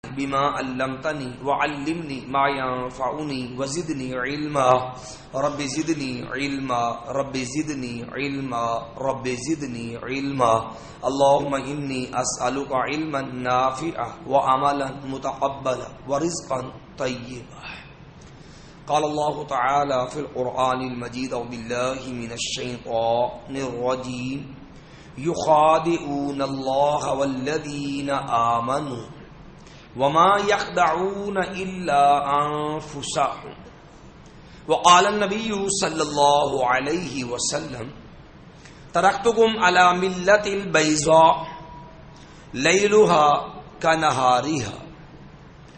بما علمتنی وعلمنی ما ينفعنی وزدنی علما رب زدنی علما رب زدنی علما رب زدنی علما اللهم انی اسألک علما نافعا وعملا متقبلا ورزقا طیبا. قال الله تعالى في القرآن المجيد أعوذ بالله من الشيطان الرجيم يخادعون الله والذين آمنوا وما يخدعون إلا أنفسهم. وقال النبي صلى الله عليه وسلم تركتكم على ملة البيضاء ليلها كنهارها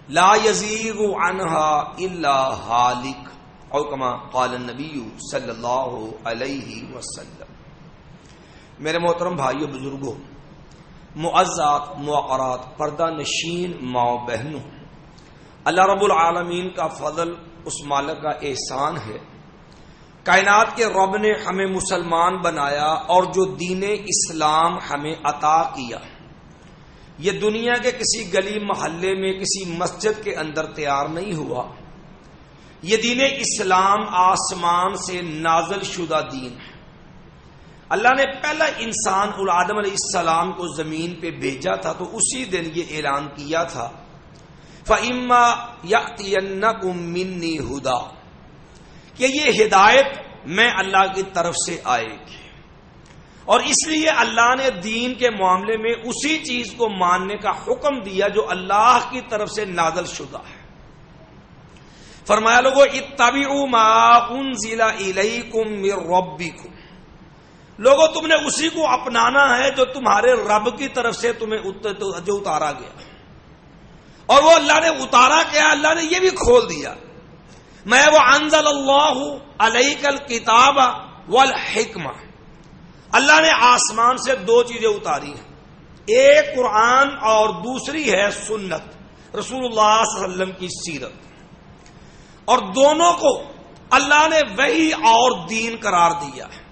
لا يزيغ عنها الا هالك او كما قال النبي صلی اللہ علیہ وسلم. میرے محترم بھائیو بزرگوں، معزات موقرات، پردہ نشین ماؤں بہنوں، اللہ رب العالمین کا فضل، اس مالک کا احسان ہے. کائنات کے رب نے ہمیں مسلمان بنایا اور جو دین اسلام ہمیں عطا کیا، یہ دنیا کے کسی گلی محلے میں کسی مسجد کے اندر تیار نہیں ہوا. یہ دین اسلام آسمان سے نازل شدہ دین ہے. اللہ نے پہلا انسان آدم علیہ السلام کو زمین پہ بھیجا تھا تو اسی دن یہ اعلان کیا تھا فَإِمَّا يَأْتِيَنَّكُم مِّنِّي هُدًى، کہ یہ ہدایت میں اللہ کی طرف سے آئے گی. اور اس لیے اللہ نے دین کے معاملے میں اسی چیز کو ماننے کا حکم دیا جو اللہ کی طرف سے نازل شدہ ہے. فرمایا لوگو اتبعوا ما انزل الیکم من ربکم، لوگو تم نے اسی کو اپنانا ہے جو تمہارے رب کی طرف سے تمہیں جو اتارا گیا. اور وہ اللہ نے اتارا کیا؟ اللہ نے یہ بھی کھول دیا، میں وہ انزل اللہ علیک الکتاب والحکمہ. اللہ نے آسمان سے دو چیزیں اتاری ہیں، ایک قرآن اور دوسری ہے سنت، رسول اللہ صلی اللہ علیہ وسلم کی سیرت. اور دونوں کو اللہ نے وحی اور دین قرار دیا ہے.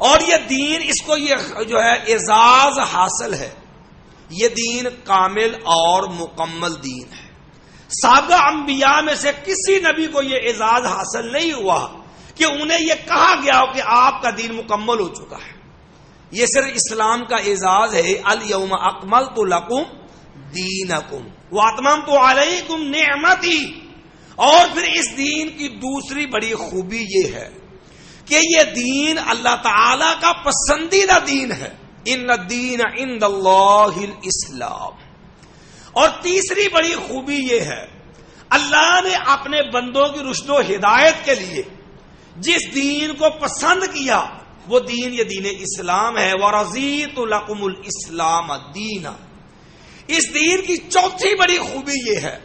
اور یہ دین، اس کو یہ جو ہے اعزاز حاصل ہے، یہ دین کامل اور مکمل دین ہے. سابقہ انبیاء میں سے کسی نبی کو یہ اعزاز حاصل نہیں ہوا کہ انہیں یہ کہا گیا ہو کہ آپ کا دین مکمل ہو چکا ہے. یہ صرف اسلام کا اعزاز ہے، الیوم اکملت لکم دینکم واتممت علیکم نعمتی. اور پھر اس دین کی دوسری بڑی خوبی یہ ہے کہ یہ دین اللہ تعالی کا پسندیدہ دین ہے، ان الدین عند اللہ الاسلام. اور تیسری بڑی خوبی یہ ہے، اللہ نے اپنے بندوں کی رشد و ہدایت کے لیے جس دین کو پسند کیا وہ دین یہ دین اسلام ہے. وَرَضِيتُ لَكُمُ الْإِسْلَامَ دِينًا. اس دین کی چوتھی بڑی خوبی یہ ہے،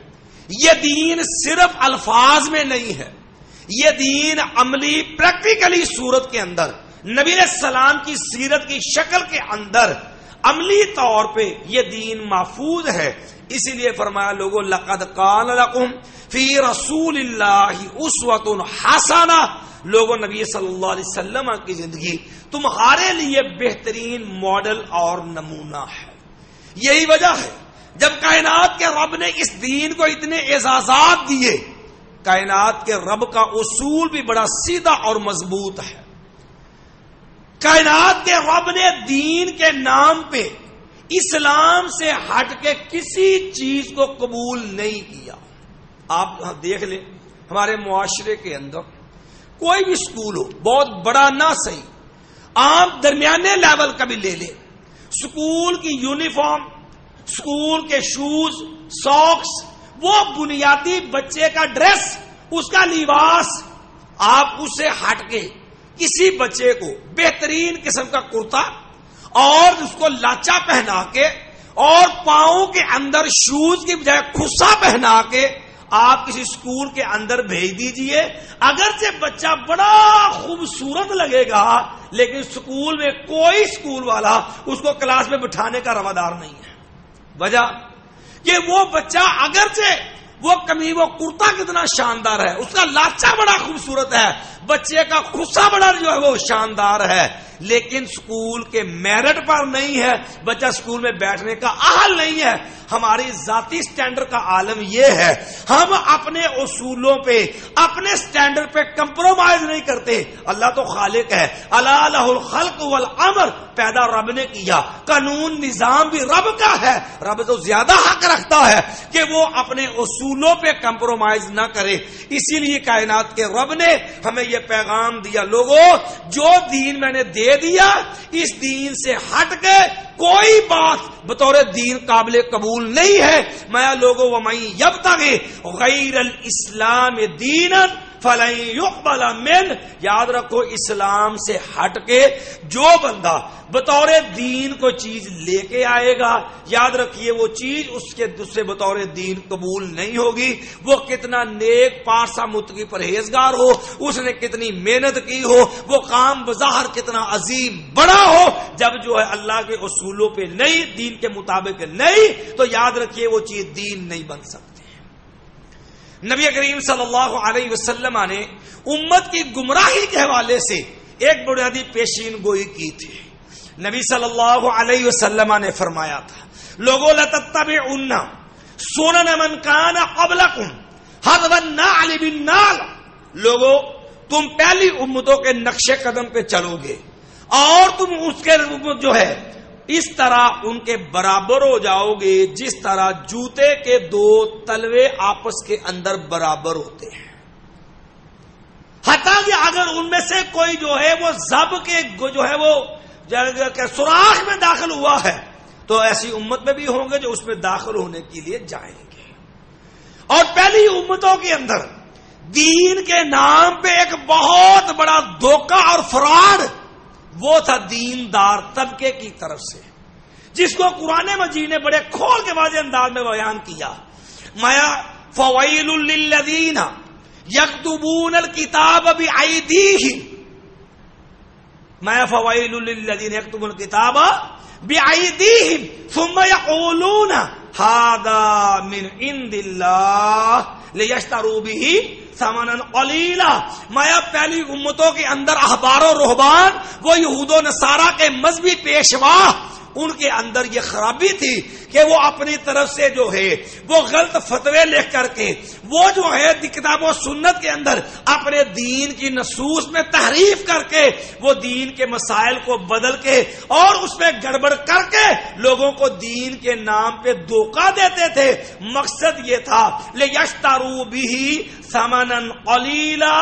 یہ دین صرف الفاظ میں نہیں ہے، یہ دین عملی پریکٹیکلی صورت کے اندر، نبی علیہ السلام کی سیرت کی شکل کے اندر عملی طور پہ یہ دین محفوظ ہے. اسی لیے فرمایا لوگوں لقد کان لکم فی رسول اللہ اسوۃ حسنہ، لوگوں نبی صلی اللہ علیہ وسلم کی زندگی تمہارے لیے بہترین ماڈل اور نمونہ ہے. یہی وجہ ہے جب کائنات کے رب نے اس دین کو اتنے اعزازات دیے، کائنات کے رب کا اصول بھی بڑا سیدھا اور مضبوط ہے. کائنات کے رب نے دین کے نام پہ اسلام سے ہٹ کے کسی چیز کو قبول نہیں کیا. آپ دیکھ لیں ہمارے معاشرے کے اندر کوئی بھی سکول ہو، بہت بڑا نہ صحیح، عام درمیانے لیول کا بھی لے لیں، سکول کی یونیفارم، سکول کے شوز، ساکس، وہ بنیادی بچے کا ڈریس، اس کا لباس، آپ اسے ہٹ کے کسی بچے کو بہترین قسم کا کرتا اور اس کو لاچا پہنا کے اور پاؤں کے اندر شوز کی بجائے کھسا پہنا کے آپ کسی سکول کے اندر بھیج دیجئے. اگرچہ بچہ بڑا خوبصورت لگے گا لیکن سکول میں کوئی سکول والا اس کو کلاس میں بٹھانے کا روادار نہیں ہے. وجہ کہ وہ بچہ اگرچہ وہ کمیز و کرتا کتنا شاندار ہے، اس کا لاچا بڑا خوبصورت ہے، بچے کا خصہ بڑا جو ہے وہ شاندار ہے، لیکن اسکول کے میرٹ پر نہیں ہے، بچہ اسکول میں بیٹھنے کا اہل نہیں ہے۔ ہماری ذاتی سٹینڈرڈ کا عالم یہ ہے، ہم اپنے اصولوں پہ، اپنے سٹینڈرڈ پہ کمپرومائز نہیں کرتے۔ اللہ تو خالق ہے، الا لہ الخلق والامر، پیدا رب نے کیا، قانون نظام بھی رب کا ہے، رب تو زیادہ حق رکھتا ہے کہ وہ اپنے اصولوں پہ کمپرومائز نہ کرے۔ اسی لیے کائنات کے رب نے ہمیں یہ پیغام دیا، لوگوں جو دین میں نے دے دیا، اس دین سے ہٹ کے کوئی بات بطور دین قابل قبول نہیں ہے۔ میں لوگوں وَمَن یبتغی غیر الاسلام دینا فلن یقبل منہ، یاد رکھو اسلام سے ہٹ کے جو بندہ بطور دین کو چیز لے کے آئے گا، یاد رکھیے وہ چیز اس سے بطور دین قبول نہیں ہوگی۔ وہ کتنا نیک پارسا متقی پرہیزگار ہو، اس نے کتنی محنت کی ہو، وہ کام بظاہر کتنا عظیم بڑا ہو، جب جو ہے اللہ کے اصولوں پہ نہیں، دین کے مطابق نہیں، تو یاد رکھیے وہ چیز دین نہیں بن سکتی۔ نبی کریم صلی اللہ علیہ وسلم نے امت کی گمراہی کے حوالے سے ایک بنیادی پیشین گوئی کی تھی۔ نبی صلی اللہ علیہ وسلم نے فرمایا تھا، لوگوں لتتبعن سنن من کان قبلکم حذو النعل بالنعل، لوگوں تم پہلی امتوں کے نقش قدم پہ چلو گے اور تم اس کے جو ہے اس طرح ان کے برابر ہو جاؤ گے جس طرح جوتے کے دو تلوے آپس کے اندر برابر ہوتے ہیں۔ حتیٰ کہ اگر ان میں سے کوئی جو ہے وہ زب کے جو ہے وہ سوراخ میں داخل ہوا ہے تو ایسی امت میں بھی ہوں گے جو اس میں داخل ہونے کے لیے جائیں گے۔ اور پہلی امتوں کے اندر دین کے نام پہ ایک بہت بڑا دھوکہ اور فراڈ وہ تھا دیندار طبقے کی طرف سے، جس کو قرآن مجید نے بڑے کھول کے واضح انداز میں بیان کیا۔ مَا فَوَيْلٌ لِّلَّذِينَ يَكْتُبُونَ الْكِتَابَ بِأَيْدِيهِمْ، مَا فَوَيْلٌ لِّلَّذِينَ يَكْتُبُونَ الْكِتَابَ بِأَيْدِيهِمْ ثُمَّ يَقُولُونَ هَذَا مِنْ عِندِ اللَّهِ لِيَشْتَرُوا بِهِ ثمناً قلیلا۔ مایا پہلی امتوں کے اندر احبار و رہبان، وہ یہود و نصارہ کے مذہبی پیشوا، ان کے اندر یہ خرابی تھی کہ وہ اپنی طرف سے جو ہے وہ غلط فتوے لکھ کر کے وہ جو ہے کتاب و سنت کے اندر اپنے دین کی نصوص میں تحریف کر کے وہ دین کے مسائل کو بدل کے اور اس میں گڑبڑ کر کے لوگوں کو دین کے نام پہ دھوکہ دیتے تھے۔ مقصد یہ تھا لیشتروا بہ ثمنا قلیلا،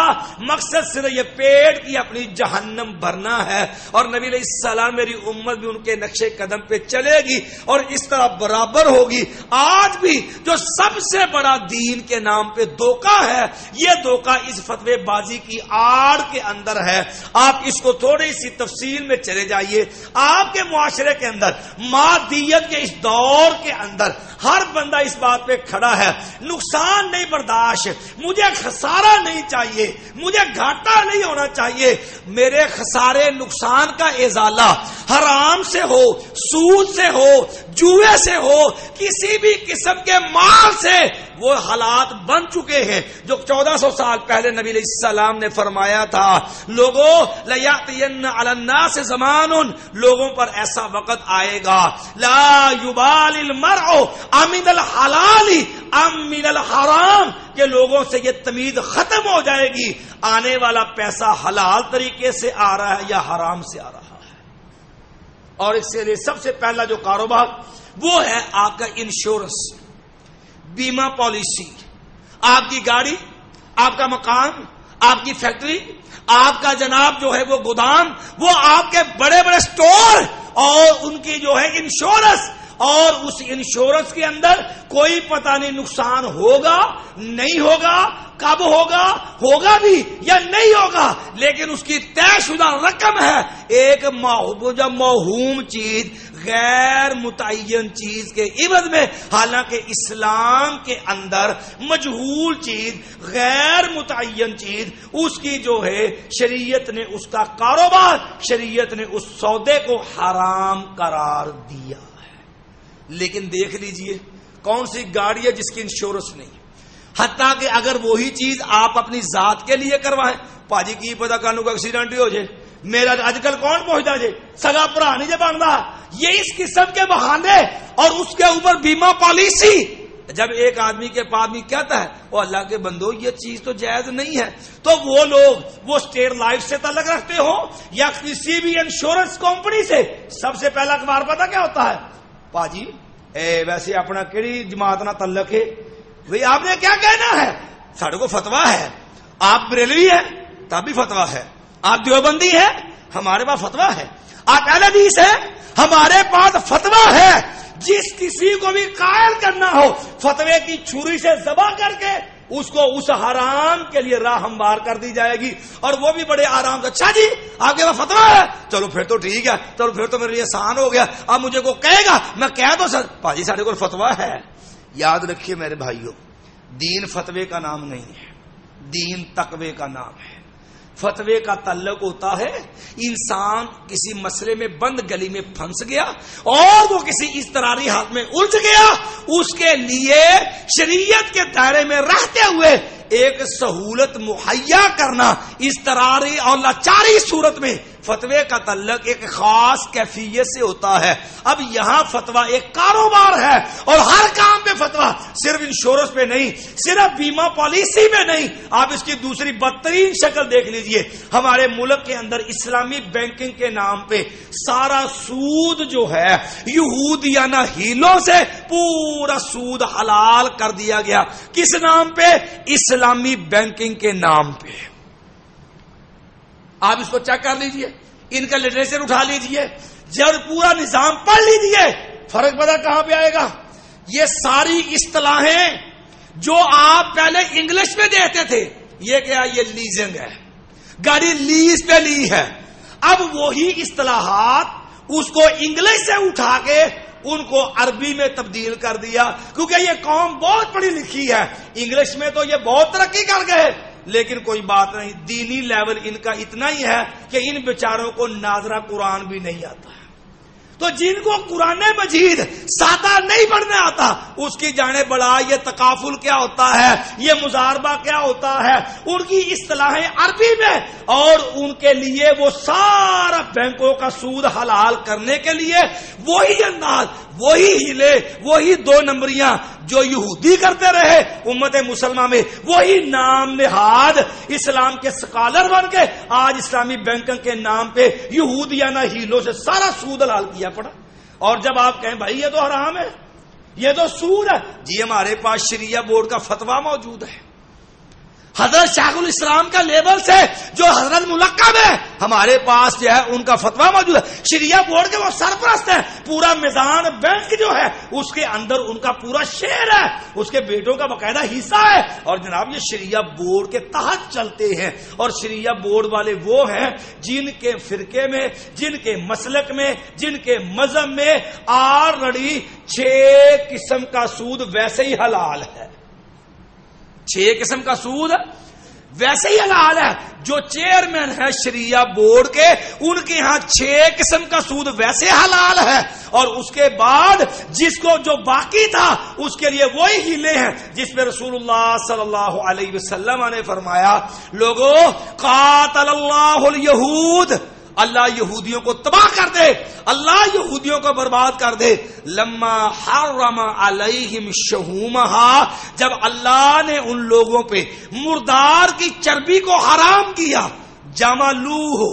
مقصد صرف یہ پیٹ کی اپنی جہنم بھرنا ہے۔ اور نبی علیہ السلام میری امت بھی ان کے نقش قدم پہ چلے گی اور اس طرح برابر ہوگی۔ آج بھی جو سب سے بڑا دین کے نام پہ دھوکہ ہے، یہ دھوکہ اس فتوی بازی کی آڑ کے اندر ہے۔ آپ اس کو تھوڑی سی تفصیل میں چلے جائیے۔ آپ کے معاشرے کے اندر مادیت کے اس دور کے اندر ہر بندہ اس بات پہ کھڑا ہے، نقصان نہیں برداشت، مجھے خسارہ نہیں چاہیے، مجھے گھاٹا نہیں ہونا چاہیے، میرے خسارے نقصان کا ازالہ حرام سے ہو، سود سے ہو، جوئے سے ہو، کسی بھی قسم کے مال سے وہ حالات بن چکے ہیں جو 1400 سال پہلے نبی علیہ السلام نے فرمایا تھا۔ لوگوں لیاتین علی الناس زمان، لوگوں پر ایسا وقت آئے گا لا یبال المرء امن الحلال ام من الحرام، کہ لوگوں سے یہ تمیز ختم ہو جائے گی، آنے والا پیسہ حلال طریقے سے آ رہا ہے یا حرام سے آ رہا ہے۔ اور اس سے لیے سب سے پہلا جو کاروبار وہ ہے آپ کا انشورنس، بیمہ پالیسی۔ آپ کی گاڑی، آپ کا مکان، آپ کی فیکٹری، آپ کا جناب جو ہے وہ گودام، وہ آپ کے بڑے بڑے سٹور اور ان کی جو ہے انشورنس، اور اس انشورنس کے اندر کوئی پتہ نہیں نقصان ہوگا نہیں ہوگا، کب ہوگا، ہوگا بھی یا نہیں ہوگا، لیکن اس کی طے شدہ رقم ہے۔ ایک موہوم چیز، غیر متعین چیز کے عوض میں، حالانکہ اسلام کے اندر مجہول چیز، غیر متعین چیز، اس کی جو ہے شریعت نے اس کا کاروبار، شریعت نے اس سودے کو حرام قرار دیا ہے۔ لیکن دیکھ لیجئے کون سی گاڑی ہے جس کی انشورنس نہیں، حتیٰ کہ اگر وہی چیز آپ اپنی ذات کے لیے کروائیں، پاجی کی پتا کانو کا ایکسیڈنٹ ہی ہو جائے، میرا اج کل کون پہنچتا جائے، سگا برا نہیں جے بنتا، یہ اس قسم کے بہانے اور اس کے اوپر بیمہ پالیسی. جب ایک آدمی کے پاس بھی کہتا ہے وہ اللہ کے بندو یہ چیز تو جائز نہیں ہے، تو وہ لوگ وہ اسٹیٹ لائف سے تعلق رکھتے ہو یا کسی بھی انشورنس کمپنی سے، سب سے پہلا اخبار پتا کیا ہوتا ہے، پاجی ویسے اپنا کیڑی جماعت نہ تعلق ہے، بھئی آپ نے کیا کہنا ہے، ساڑھے کو فتوا ہے، آپ بریلوی ہیں تب بھی فتوا ہے، آپ دیوبندی ہیں ہمارے پاس فتوا ہے، آپ اہل حدیث ہیں ہمارے پاس فتوا ہے. جس کسی کو بھی قائل کرنا ہو فتوے کی چھری سے ذبح کر کے اس کو اس حرام کے لیے راہ ہموار کر دی جائے گی، اور وہ بھی بڑے آرام سے، اچھا جی آپ کے پاس فتوا ہے، چلو پھر تو ٹھیک ہے، چلو پھر تو میرے لیے آسان ہو گیا، اب مجھے کو کہے گا میں کہہ دو سر پاجی ساڑھے کو فتوا ہے. یاد رکھیے میرے بھائیوں، دین فتوے کا نام نہیں ہے، دین تقوی کا نام ہے. فتوے کا تعلق ہوتا ہے انسان کسی مسئلے میں بند گلی میں پھنس گیا اور وہ کسی اضطراری حالت میں الجھ گیا، اس کے لیے شریعت کے دائرے میں رہتے ہوئے ایک سہولت مہیا کرنا، اضطراری اور لاچاری صورت میں فتوے کا تعلق ایک خاص کیفیت سے ہوتا ہے. اب یہاں فتوا ایک کاروبار ہے، اور ہر کام پہ فتوا، صرف انشورنس پہ نہیں، صرف بیمہ پالیسی میں نہیں. آپ اس کی دوسری بدترین شکل دیکھ لیجئے، ہمارے ملک کے اندر اسلامی بینکنگ کے نام پہ سارا سود جو ہے یہودیانہ ہیلوں سے پورا سود حلال کر دیا گیا. کس نام پہ؟ اسلامی بینکنگ کے نام پہ. آپ اس کو چیک کر لیجئے، ان کا لٹریچر اٹھا لیجئے، جب پورا نظام پڑھ لیجئے، فرق پتہ کہاں پہ آئے گا. یہ ساری اصطلاحیں جو آپ پہلے انگلش میں دیتے تھے، یہ کیا، یہ لیزنگ ہے، گاڑی لیز پہ لی ہے. اب وہی اصطلاحات اس کو انگلش سے اٹھا کے ان کو عربی میں تبدیل کر دیا، کیونکہ یہ قوم بہت پڑھی لکھی ہے. انگلش میں تو یہ بہت ترقی کر گئے، لیکن کوئی بات نہیں، دینی لیول ان کا اتنا ہی ہے کہ ان بیچاروں کو ناظرہ قرآن بھی نہیں آتا ہے. تو جن کو قرآن مجید سادہ نہیں پڑھنے آتا، اس کی جانے بڑا یہ تکافل کیا ہوتا ہے، یہ مزاربہ کیا ہوتا ہے، ان کی اصطلاحیں عربی میں، اور ان کے لیے وہ سارا بینکوں کا سود حلال کرنے کے لیے وہی انداز، وہی ہیلے، وہی دو نمبریاں جو یہودی کرتے رہے امت مسلمہ میں، وہی نام نہاد اسلام کے سکالر بن کے آج اسلامی بینکنگ کے نام پہ یہودیانہ ہیلوں سے سارا سود حلال کیا پڑا. اور جب آپ کہیں بھائی یہ تو حرام ہے، یہ تو سود ہے، جی ہمارے پاس شریعہ بورڈ کا فتویٰ موجود ہے، حضرت شیخ الاسلام کا لیبل سے جو حضرت ملقب ہے، ہمارے پاس جو ہے ان کا فتویٰ موجود ہے. شریعہ بورڈ کے وہ سرپرست ہیں، پورا میزان بینک جو ہے اس کے اندر ان کا پورا شیئر ہے، اس کے بیٹوں کا باقاعدہ حصہ ہے. اور جناب یہ شریعہ بورڈ کے تحت چلتے ہیں، اور شریعہ بورڈ والے وہ ہیں جن کے فرقے میں، جن کے مسلک میں، جن کے مذہب میں آلریڈی 6 قسم کا سود ویسے ہی حلال ہے. 6 قسم کا سود ویسے ہی حلال ہے. جو چیئرمین ہے شریعہ بورڈ کے، ان کے ہاں 6 قسم کا سود ویسے حلال ہے، اور اس کے بعد جس کو جو باقی تھا اس کے لیے وہی ہیلے ہیں جس پہ رسول اللہ صلی اللہ علیہ وسلم نے فرمایا، لوگوں قاتل اللہ الیہود، اللہ یہودیوں کو تباہ کر دے، اللہ یہودیوں کو برباد کر دے. لما حرم علیہم شہومہا، جب اللہ نے ان لوگوں پہ مردار کی چربی کو حرام کیا، جملوہ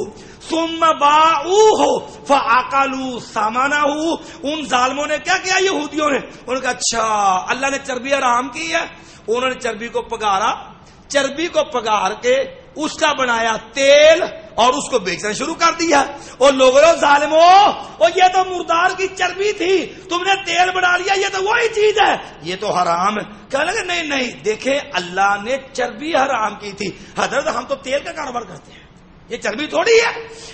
ثم باعوہ فاکلوا ثمنہ، ان ظالموں نے کیا کیا، یہودیوں نے، انہوں نے کہا اچھا اللہ نے چربی حرام کی ہے، انہوں نے چربی کو پگارا، چربی کو پگار کے اس کا بنایا تیل اور اس کو بیچنا شروع کر دیا. اور لوگوں ظالموں، اور یہ تو مردار کی چربی تھی، تم نے تیل بنا لیا، یہ تو وہی چیز ہے، یہ تو حرام ہے. کہنے لگے نہیں نہیں، دیکھیں اللہ نے چربی حرام کی تھی، حضرت ہم تو تیل کا کاروبار کرتے ہیں، یہ چربی تھوڑی ہے.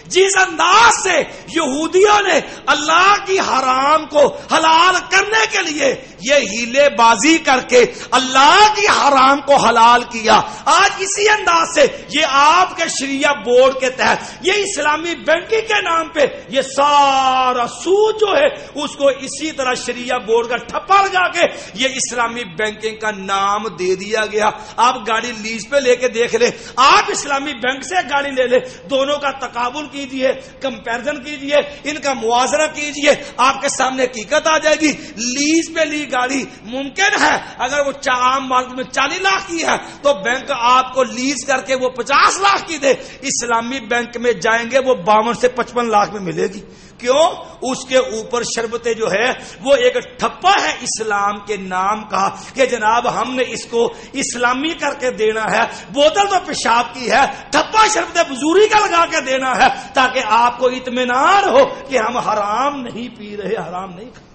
جس انداز سے یہودیوں نے اللہ کی حرام کو حلال کرنے کے لیے یہ ہیلے بازی کر کے اللہ کی حرام کو حلال کیا، آج اسی انداز سے یہ آپ کے شریعہ بورڈ کے تحت یہ اسلامی بینکنگ کے نام پہ یہ سارا سود جو ہے اس کو اسی طرح شریعہ بورڈ کا ٹھپا لگا کے یہ اسلامی بینکنگ کا نام دے دیا گیا. آپ گاڑی لیز پہ لے کے دیکھ لیں، آپ اسلامی بینک سے گاڑی لے لیں، دونوں کا تقابل کیجئے، کمپیرزن کیجئے، ان کا موازنہ کیجئے، آپ کے سامنے حقیقت آ جائے گی. لیز پہ لی گاڑی ممکن ہے اگر وہ عام مارکیٹ میں 40 لاکھ کی ہے تو بینک آپ کو لیز کر کے وہ 50 لاکھ کی دے. اسلامی بینک میں جائیں گے وہ 52 سے 55 لاکھ میں ملے گی. کیوں؟ اس کے اوپر شربتیں جو ہے وہ ایک ٹھپا ہے اسلام کے نام کا کہ جناب ہم نے اس کو اسلامی کر کے دینا ہے. بوتل تو پیشاب کی ہے، ٹھپا شربتیں بزوری کا لگا کے دینا ہے تاکہ آپ کو اطمینان ہو کہ ہم حرام نہیں پی رہے، حرام نہیں کھا.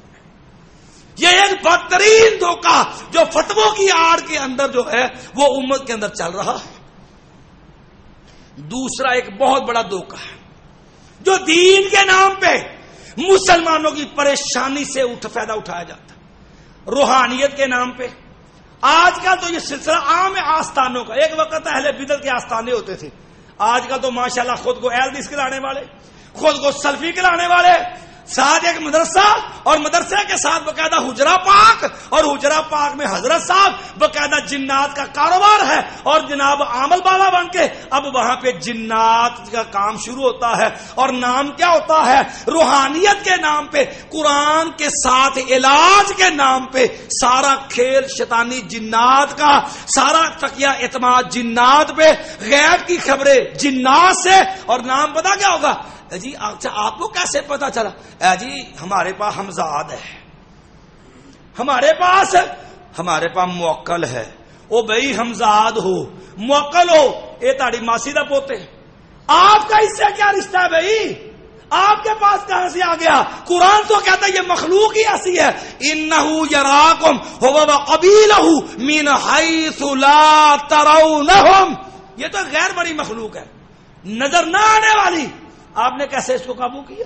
یہ ایک بدترین دھوکہ جو فتووں کی آڑ کے اندر جو ہے وہ امت کے اندر چل رہا ہے. دوسرا ایک بہت بڑا دھوکہ ہے جو دین کے نام پہ مسلمانوں کی پریشانی سے فائدہ اٹھایا جاتا ہے، روحانیت کے نام پہ. آج کل تو یہ سلسلہ عام ہے آستانوں کا. ایک وقت اہل بدعت کے آستانے ہوتے تھے، آج کل تو ماشاءاللہ خود کو اہل حدیث کہلانے والے، خود کو سلفی کہلانے والے، ساتھ ایک مدرسہ اور مدرسے کے ساتھ باقاعدہ حجرہ پاک، اور حجرہ پاک میں حضرت صاحب باقاعدہ جنات کا کاروبار ہے، اور جناب عامل بالا بن کے اب وہاں پہ جنات کا کام شروع ہوتا ہے. اور نام کیا ہوتا ہے؟ روحانیت کے نام پہ، قرآن کے ساتھ علاج کے نام پہ سارا کھیل شیطانی جنات کا، سارا تقیہ اعتماد جنات پہ، غیب کی خبریں جنات سے. اور نام پتا کیا ہوگا؟ جی اچھا آپ کو کیسے پتا چلا؟ جی ہمارے پاس ہمزاد ہے، ہمارے پاس موکل ہے. او بھائی ہمزاد ہو موکل ہو اے تاڑی ماسی دا پوتے، آپ کا اس سے کیا رشتہ ہے بھائی؟ آپ کے پاس کہاں سے آ گیا؟ قرآن تو کہتا ہے یہ مخلوق ہی ایسی ہے. انہو یراکم هو وقبیلہ من حیث لا ترونہم. یہ تو غیر بڑی مخلوق ہے، نظر نہ آنے والی. آپ نے کیسے اس کو قابو کیا؟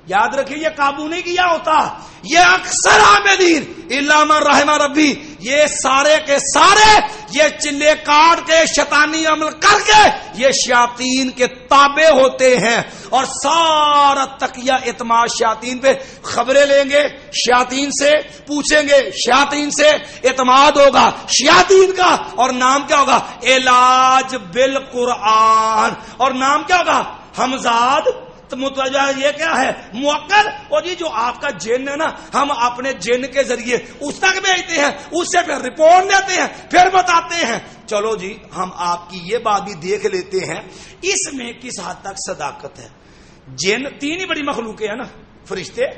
یاد رکھیے یہ قابو نہیں کیا ہوتا، یہ اکثر عاملین الا من رحم ربی، یہ سارے کے سارے یہ چلے کاٹ کے شیطانی عمل کر کے یہ شیاطین کے تابع ہوتے ہیں. اور سارا تقیہ اعتماد شیاطین پہ. خبریں لیں گے شیاطین سے، پوچھیں گے شیاطین سے، اعتماد ہوگا شیاطین کا. اور نام کیا ہوگا؟ علاج بالقرآن. اور نام کیا ہوگا؟ ہمزاد. تو متوجہ یہ کیا ہے؟ موکل. اور یہ جو آپ کا جن ہے نا، ہم اپنے جن کے ذریعے اس تک بھیجتے ہیں، اس سے پھر رپورٹ لیتے ہیں، پھر بتاتے ہیں. چلو جی ہم آپ کی یہ بات بھی دیکھ لیتے ہیں اس میں کس حد تک صداقت ہے. جن تین ہی بڑی مخلوقیں ہیں نا، فرشتے،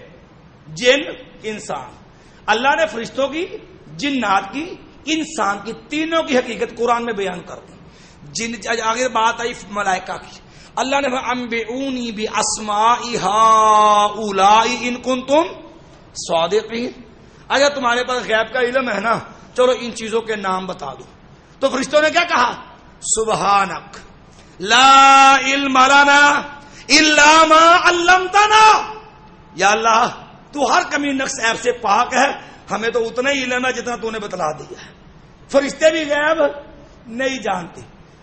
جن، انسان. اللہ نے فرشتوں کی، جنات کی، انسان کی، تینوں کی حقیقت قرآن میں بیان کر دی. جن آگے بات آئی ملائکہ کی. اللہ نے انبئونی باسماء ہؤلاء ان کنتم صادقین. اگر تمہارے پاس غیب کا علم ہے نا، چلو ان چیزوں کے نام بتا دو. تو فرشتوں نے کیا کہا؟ سبحانک لا علم لنا الا ما علمتنا. یا اللہ تو ہر کمی نقص عیب سے پاک ہے، ہمیں تو اتنا ہی علم ہے جتنا تو نے بتلا دیا ہے. فرشتے بھی غیب نہیں جانتے.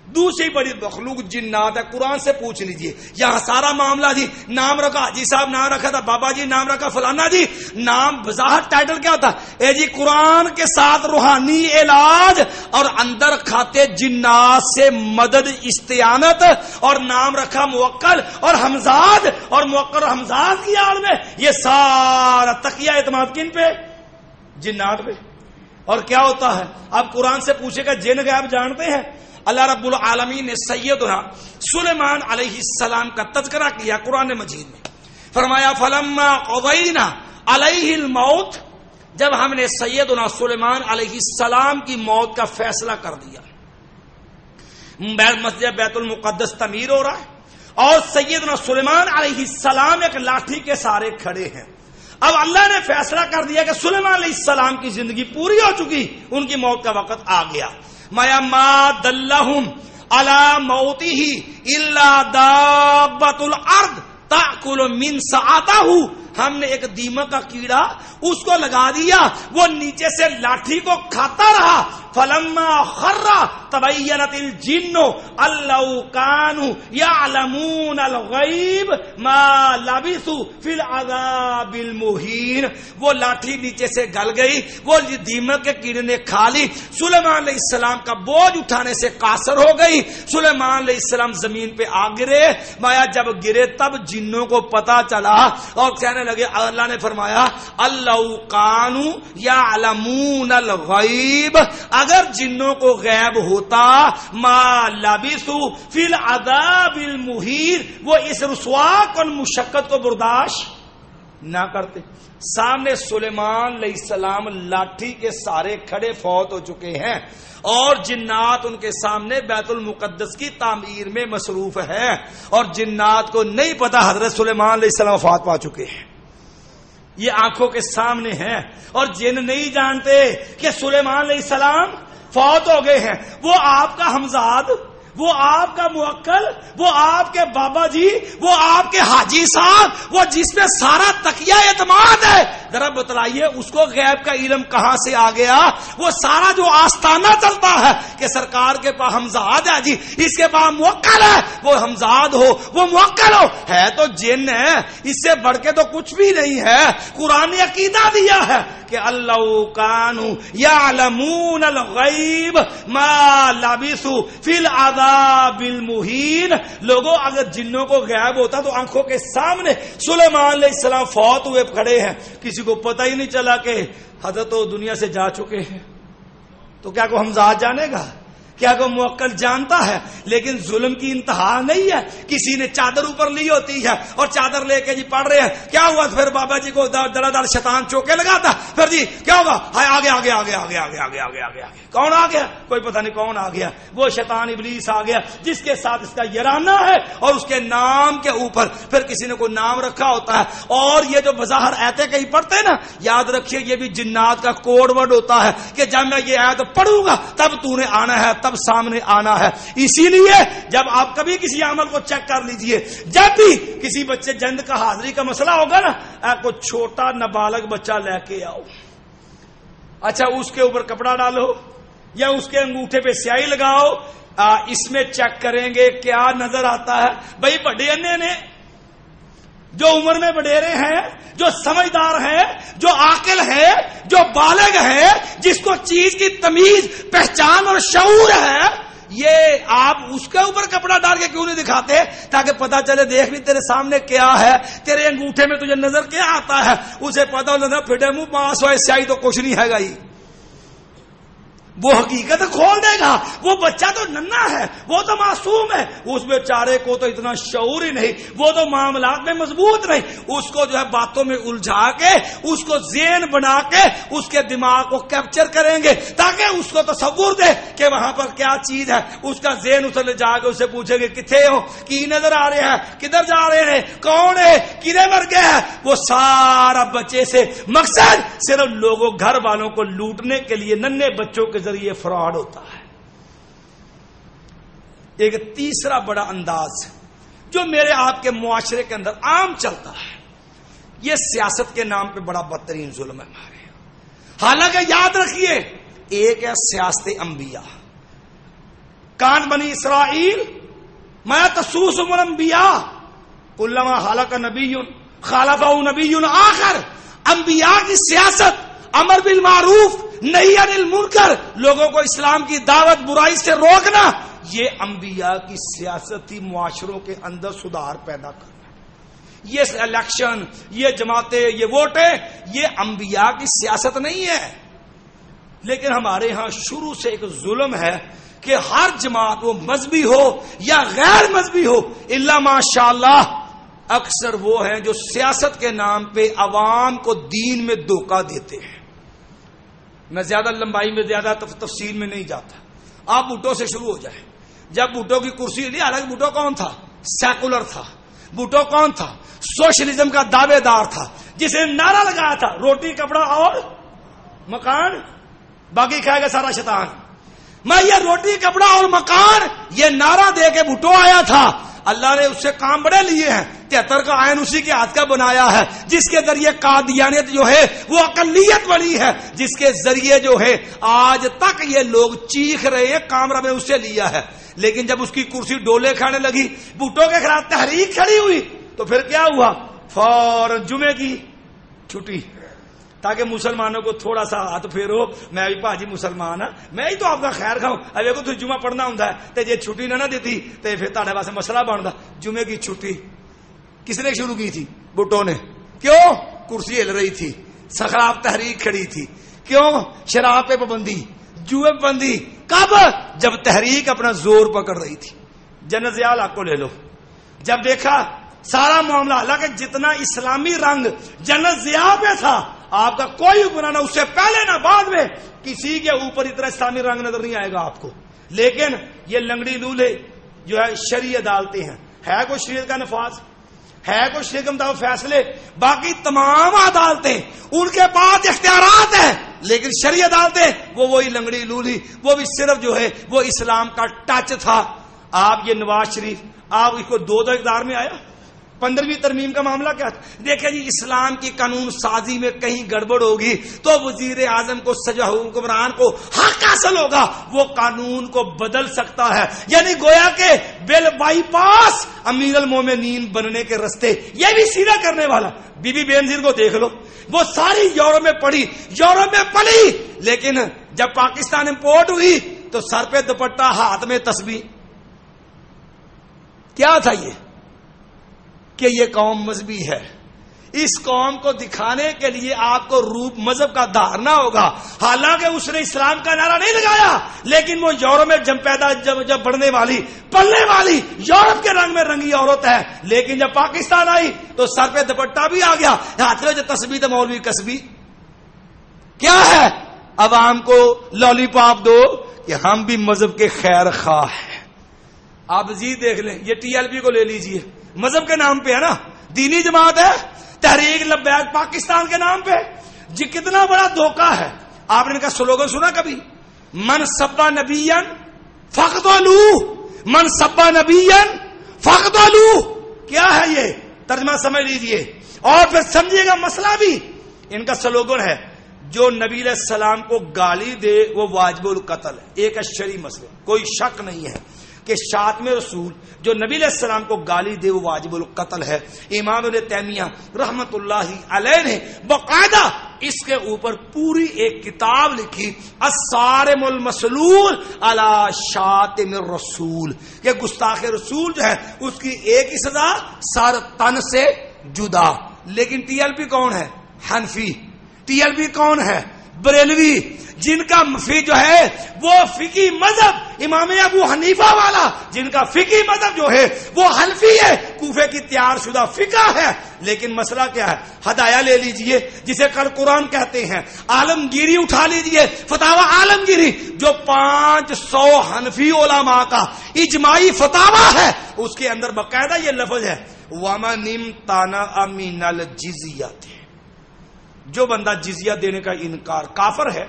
دوسری بڑی مخلوق جنات ہے. قرآن سے پوچھ لیجئے، یہاں سارا معاملہ جی نام رکھا، جی صاحب نام رکھا تھا، بابا جی نام رکھا، فلانا جی نام، بظاہر ٹائٹل کیا تھا؟ اے جی قرآن کے ساتھ روحانی علاج، اور اندر کھاتے جنات سے مدد استعانت. اور نام رکھا موکل اور ہمزاد، اور موکل اور ہمزاد کی آڑ میں یہ سارا تقیہ اعتماد کن پہ؟ جنات پہ. اور کیا ہوتا ہے؟ اب قرآن سے پوچھے گا جن غیب جانتے ہیں؟ اللہ رب العالمین نے سیدنا سلیمان علیہ السلام کا تذکرہ کیا قرآن مجید میں. فرمایا فلما قضینا علیہ الموت، جب ہم نے سیدنا سلیمان علیہ السلام کی موت کا فیصلہ کر دیا. مسجد بیت المقدس تعمیر ہو رہا ہے اور سیدنا سلیمان علیہ السلام ایک لاٹھی کے سارے کھڑے ہیں. اب اللہ نے فیصلہ کر دیا کہ سلیمان علیہ السلام کی زندگی پوری ہو چکی، ان کی موت کا وقت آ گیا. ما دلہم علی موتہ الا دابۃ الارض تاکل من سعتہ. ہم نے ایک دیمک کا کیڑا اس کو لگا دیا، وہ نیچے سے لاٹھی کو کھاتا رہا. فلما خر تبینت الجن ان لو كانوا يعلمون الغیب ما لبثوا فی العذاب المہین. وہ لاٹھی نیچے سے گل گئی، وہ دیمک کے کیڑے نے کھا لی. سلیمان علیہ السلام کا بوجھ اٹھانے سے قاصر ہو گئی. سلیمان علیہ السلام زمین پہ آ گرے. مایا جب گرے تب جنوں کو پتا چلا اور کہنے لگے، اللہ نے فرمایا اللہ کانوا یعلمون الغیب، اگر جنوں کو غیب ہوتا ما لبثوا فی العذاب المہین، وہ اس رسوا کن مشقت کو برداشت نہ کرتے. سامنے سلیمان علیہ السلام لاٹھی کے سارے کھڑے فوت ہو چکے ہیں اور جنات ان کے سامنے بیت المقدس کی تعمیر میں مصروف ہے، اور جنات کو نہیں پتا حضرت سلیمان علیہ السلام وفات پا چکے ہیں. یہ آنکھوں کے سامنے ہیں اور جن نہیں جانتے کہ سلیمان علیہ السلام فوت ہو گئے ہیں. وہ آپ کا ہمزاد، وہ آپ کا موکل، وہ آپ کے بابا جی، وہ آپ کے حاجی صاحب، وہ جس پہ سارا تکیہ اعتماد ہے، ذرا بتلائیے اس کو غیب کا علم کہاں سے آ گیا؟ وہ سارا جو آستانہ چلتا ہے کہ سرکار کے پاس ہمزاد ہے جی، اس کے پاس موکل ہے، وہ ہمزاد ہو وہ موکل ہو، ہے تو جن ہے، اس سے بڑھ کے تو کچھ بھی نہیں ہے. قرآن نے عقیدہ دیا ہے کہ اللہ کانوا یعلمون الغیب ما لبثوا فی العذاب المہین. لوگوں اگر جنوں کو غیب ہوتا تو آنکھوں کے سامنے سلیمان علیہ السلام فوت ہوئے کھڑے ہیں، کسی کو پتہ ہی نہیں چلا کہ حضرت تو دنیا سے جا چکے ہیں. تو کیا کو ہمزاد جانے گا؟ کیا کو موکل جانتا ہے؟ لیکن ظلم کی انتہا نہیں ہے. کسی نے چادر اوپر لی ہوتی ہے اور چادر لے کے جی پڑھ رہے ہیں، کیا ہوا؟ پھر بابا جی کو دڑا دڑ شیطان چوکے لگاتا، پھر جی کیا ہوگا؟ ہائے آگے آگے آگے آگے آگے آگے آگے آگے آگے کون آ گیا؟ کوئی پتہ نہیں کون آ گیا. وہ شیطان ابلیس آ گیا جس کے ساتھ اس کا یارانہ ہے، اور اس کے نام کے اوپر پھر کسی نے کوئی نام رکھا ہوتا ہے. اور یہ جو بظاہر ایتیں کہیں پڑھتے ہیں نا، یاد رکھیے یہ بھی جنات کا کوڈ ورڈ ہوتا ہے کہ جب میں یہ آیت پڑھوں گا تب تو نے آنا ہے، تب سامنے آنا ہے. اسی لیے جب آپ کبھی کسی عمل کو چیک کر لیجئے، جب بھی کسی بچے جند کا حاضری کا مسئلہ ہوگا نا، آپ کو چھوٹا نابالغ بچہ لے کے آؤ، اچھا اس کے اوپر کپڑا ڈالو یا اس کے انگوٹھے پہ سیاہی لگاؤ، اس میں چیک کریں گے کیا نظر آتا ہے. بھائی بڑے انے نے جو عمر میں وڈیرے ہیں، جو سمجھدار ہیں، جو عاقل ہیں، جو بالغ ہیں، جس کو چیز کی تمیز پہچان اور شعور ہے، یہ آپ اس کے اوپر کپڑا ڈال کے کیوں نہیں دکھاتے تاکہ پتا چلے دیکھ بھی تیرے سامنے کیا ہے، تیرے انگوٹھے میں تجھے نظر کیا آتا ہے. اسے پتا نظر پھٹے منہ پاس ہوئے سیاہی تو کچھ نہیں ہے گا ہی. وہ حقیقت کھول دے گا. وہ بچہ تو ننھا ہے، وہ تو معصوم ہے، اس بیچارے کو تو اتنا شعور ہی نہیں، وہ تو معاملات میں مضبوط نہیں. اس کو جو ہے باتوں میں الجھا کے، اس کو ذہن بنا کے اس کے دماغ کو کیپچر کریں گے تاکہ اس کو تصور دے کہ وہاں پر کیا چیز ہے. اس کا ذہن اسے لے جا کے اسے پوچھے گے کتنے ہو، کی نظر آ رہے ہیں، کدھر جا رہے ہیں، کون ہے، کدھر مر گئے ہیں. وہ سارا بچے سے مقصد صرف لوگوں گھر والوں کو لوٹنے کے لیے ننھے بچوں کے ذریعے فراڈ ہوتا ہے. ایک تیسرا بڑا انداز جو میرے آپ کے معاشرے کے اندر عام چلتا ہے، یہ سیاست کے نام پہ بڑا بدترین ظلم ہے ہمارے یہاں. حالانکہ یاد رکھیے ایک ہے سیاست انبیاء. کان بنی اسرائیل ما تسوسهم الانبیاء کلما خلق نبی خالفہ نبی آخر. انبیاء کی سیاست، امر بالمعروف نہی عن المنکر، لوگوں کو اسلام کی دعوت برائی سے روکنا، یہ انبیاء کی سیاست تھی. معاشروں کے اندر سدھار پیدا کرنا. یہ الیکشن، یہ جماعتیں، یہ ووٹیں، یہ انبیاء کی سیاست نہیں ہے. لیکن ہمارے ہاں شروع سے ایک ظلم ہے کہ ہر جماعت وہ مذہبی ہو یا غیر مذہبی ہو، الا ماشاءاللہ اکثر وہ ہیں جو سیاست کے نام پہ عوام کو دین میں دھوکہ دیتے ہیں. میں زیادہ لمبائی میں زیادہ تفصیل میں نہیں جاتا. آپ بھٹو سے شروع ہو جائیں. جب بھٹو کی کرسی لی، حالانکہ بھٹو کون تھا؟ سیکولر تھا. بھٹو کون تھا؟ سوشلزم کا دعوے دار تھا، جسے نعرہ لگایا تھا روٹی کپڑا اور مکان، باقی کھائے گا سارا شیطان. میں یہ روٹی کپڑا اور مکان یہ نعرہ دے کے بھٹو آیا تھا. اللہ نے اس سے کام بڑے لیے ہیں. 73 کا آئین اسی کے ہاتھ کا بنایا ہے جس کے ذریعے قادیانیت جو ہے وہ اقلیت بنی ہے, جس کے ذریعے جو ہے آج تک یہ لوگ چیخ رہے ہیں کامرہ میں اس سے لیا ہے. لیکن جب اس کی کرسی ڈولے کھانے لگی, بھٹو کے خلاف تحریک کھڑی ہوئی, تو پھر کیا ہوا؟ فوراً جمعے کی چھٹی, تاکہ مسلمانوں کو تھوڑا سا ہاتھ پھیرو, میں بھی پاجی مسلمان ہاں, میں ہی تو آپ کا خیر کھاؤں. اب کو جمعہ پڑھنا ہوں تو جی چھٹی نہ دیتی تو پھر تھوڑے پاس مسئلہ بنتا. جمعے کی چھٹی کس نے شروع کی تھی؟ بھٹو نے. کیوں؟ کرسی ہل رہی تھی, خلاف تحریک کھڑی تھی. کیوں؟ شراب پہ پابندی, جوئے پابندی. کب؟ جب تحریک اپنا زور پکڑ رہی تھی. جنرل ضیاء الحق کو لے لو, جب دیکھا سارا معاملہ, حالانکہ جتنا اسلامی رنگ جنرل ضیاء پہ تھا آپ کا کوئی گناہ نہ, اس سے پہلے نہ بعد میں کسی کے اوپر اتنا اسلامی رنگ نظر نہیں آئے گا آپ کو. لیکن یہ لنگڑی لولے جو ہے شرعی عدالتیں ہیں, ہے کوئی شریعت کا نفاذ, ہے کوئی شریعت کے مطابق فیصلے؟ باقی تمام عدالتیں ان کے پاس اختیارات ہیں, لیکن شرعی عدالتیں وہ وہی لنگڑی لولی, وہ بھی صرف جو ہے وہ اسلام کا ٹچ تھا. آپ یہ نواز شریف, آپ اس کو 2 اقتدار میں آیا, 15ویں ترمیم کا معاملہ کیا تھا؟ دیکھیں جی, اسلام کی قانون سازی میں کہیں گڑبڑ ہوگی تو وزیر اعظم کو سجا حکمران کو حق حاصل ہوگا, وہ قانون کو بدل سکتا ہے. یعنی گویا کہ بل بائی پاس امیر المومنین بننے کے رستے یہ بھی سیدھا کرنے والا. بی بی بینظیر کو دیکھ لو, وہ ساری یورپ میں پڑھی, یورپ میں پلی, لیکن جب پاکستان امپورٹ ہوئی تو سر پہ دوپٹہ, ہاتھ میں تسبیح. کیا تھا یہ؟ کہ یہ قوم مذہبی ہے. اس قوم کو دکھانے کے لیے آپ کو روپ مذہب کا دھارنا ہوگا. حالانکہ اس نے اسلام کا نعرہ نہیں لگایا, لیکن وہ یورپ میں جب بڑھنے والی پلنے والی یورپ کے رنگ میں رنگی عورت ہے. لیکن جب پاکستان آئی تو سر پہ دوپٹہ بھی آ گیا, ہاتھ میں جو تسبیح تو مولوی کسبی. کیا ہے؟ عوام کو لالی پاپ دو کہ ہم بھی مذہب کے خیر خواہ ہیں. آپ مزید دیکھ لیں, یہ ٹی ایل پی کو لے لیجئے, مذہب کے نام پہ ہے نا, دینی جماعت ہے, تحریک لبیک پاکستان کے نام پہ. جی کتنا بڑا دھوکہ ہے. آپ نے ان کا سلوگن سنا کبھی؟ من سبا نبیًا فاقتلوہ, من سبا نبیًا فاقتلوہ. کیا ہے یہ؟ ترجمہ سمجھ لیجئے اور پھر سمجھیے گا مسئلہ بھی. ان کا سلوگن ہے جو نبی علیہ السلام کو گالی دے وہ واجب القتل ہے. ایک شرعی مسئلہ, کوئی شک نہیں ہے کہ شاتم رسول جو نبی علیہ السلام کو گالی دے وہ واجب القتل ہے. امام ابن تیمیہ رحمت اللہ علیہ نے باقاعدہ اس کے اوپر پوری ایک کتاب لکھی, الصارم المسلول علی شاتم الرسول, کہ گستاخ رسول جو ہے اس کی ایک ہی سزا سر تن سے جدا. لیکن ٹی ایل پی کون ہے؟ حنفی. ٹی ایل پی کون ہے؟ بریلوی, جن کا جو ہے وہ فقی مذہب امام ابو حنیفہ والا, جن کا فقی مذہب جو ہے وہ حنفی ہے, کوفے کی تیار شدہ فقہ ہے. لیکن مسئلہ کیا ہے؟ ہدایہ لے لیجئے جسے کل قرآن کہتے ہیں, عالمگیری اٹھا لیجئے, فتاوی عالمگیری جو 500 حنفی علماء کا اجماعی فتاوی ہے, اس کے اندر باقاعدہ یہ لفظ ہے وَمَنِ امْتَنَعَ مِنَ الْجِزْيَةِ, جو بندہ جزیہ دینے کا انکار, کافر ہے,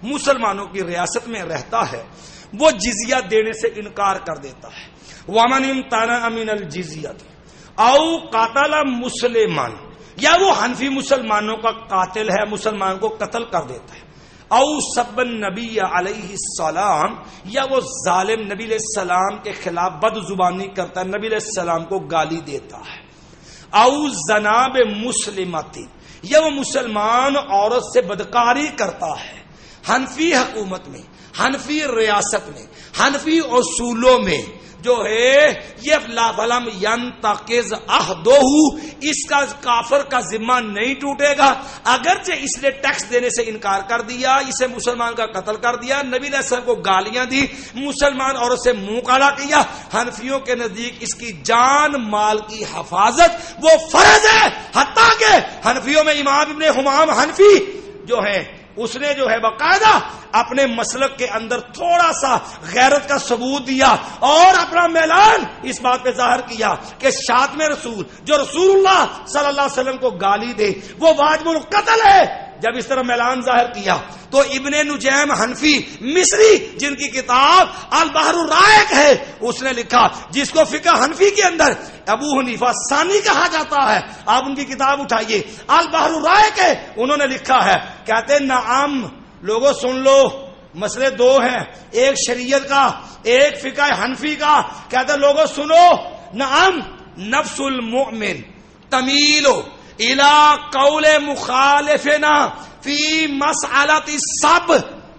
مسلمانوں کی ریاست میں رہتا ہے, وہ جزیہ دینے سے انکار کر دیتا ہے. وَمَنِ امْتَنَعَ مِنَ الْجِزْيَةِ او قاتل مسلمان, یا وہ حنفی مسلمانوں کا قاتل ہے, مسلمان کو قتل کر دیتا ہے. او سب النبی علیہ السلام, یا وہ ظالم نبی علیہ السلام کے خلاف بد زبانی کرتا ہے, نبی علیہ السلام کو گالی دیتا ہے. او زناب مسلمتی, یا وہ مسلمان عورت سے بدکاری کرتا ہے. حنفی حکومت میں, حنفی ریاست میں, حنفی اصولوں میں جو ہے یہ لا فلم ینتقض عہدہ, اس کا کافر کا ذمہ نہیں ٹوٹے گا. اگرچہ اس نے ٹیکس دینے سے انکار کر دیا, اسے مسلمان کا قتل کر دیا, نبی علیہ السلام کو گالیاں دی, مسلمان عورت سے منہ کالا کیا, حنفیوں کے نزدیک اس کی جان مال کی حفاظت وہ فرض ہے. حتیٰ کہ حنفیوں میں امام ابن حمام حنفی جو ہے اس نے جو ہے باقاعدہ اپنے مسلک کے اندر تھوڑا سا غیرت کا ثبوت دیا اور اپنا میلان اس بات پہ ظاہر کیا کہ شاتم رسول جو رسول اللہ صلی اللہ علیہ وسلم کو گالی دے وہ واجب القتل ہے. جب اس طرح میلان ظاہر کیا تو ابن نجیم حنفی مصری جن کی کتاب البحر الرائق ہے اس نے لکھا، جس کو فقہ حنفی کے اندر ابو حنیفہ ثانی کہا جاتا ہے، آپ ان کی کتاب اٹھائیے البحر الرائق ہے، انہوں نے لکھا ہے، کہتے ہیں نعم لوگوں سن لو، مسئلے دو ہیں، ایک شریعت کا ایک فقہ حنفی کا، کہتے ہیں لوگوں سنو، نعم نفس المؤمن تمیل الى قول مخالفنا فی مسئلۃ السب،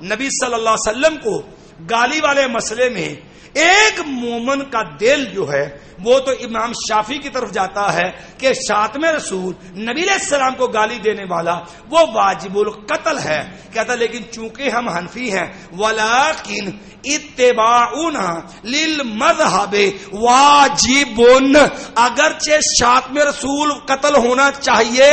نبی صلی اللہ علیہ وسلم کو گالی والے مسئلے میں ایک مومن کا دل جو ہے وہ تو امام شافعی کی طرف جاتا ہے کہ شاتم رسول نبی علیہ السلام کو گالی دینے والا وہ واجب القتل ہے، کہتا لیکن چونکہ ہم حنفی ہیں ولیکن اتباعنا للمذہب واجب، اگرچہ شاتم رسول قتل ہونا چاہیے،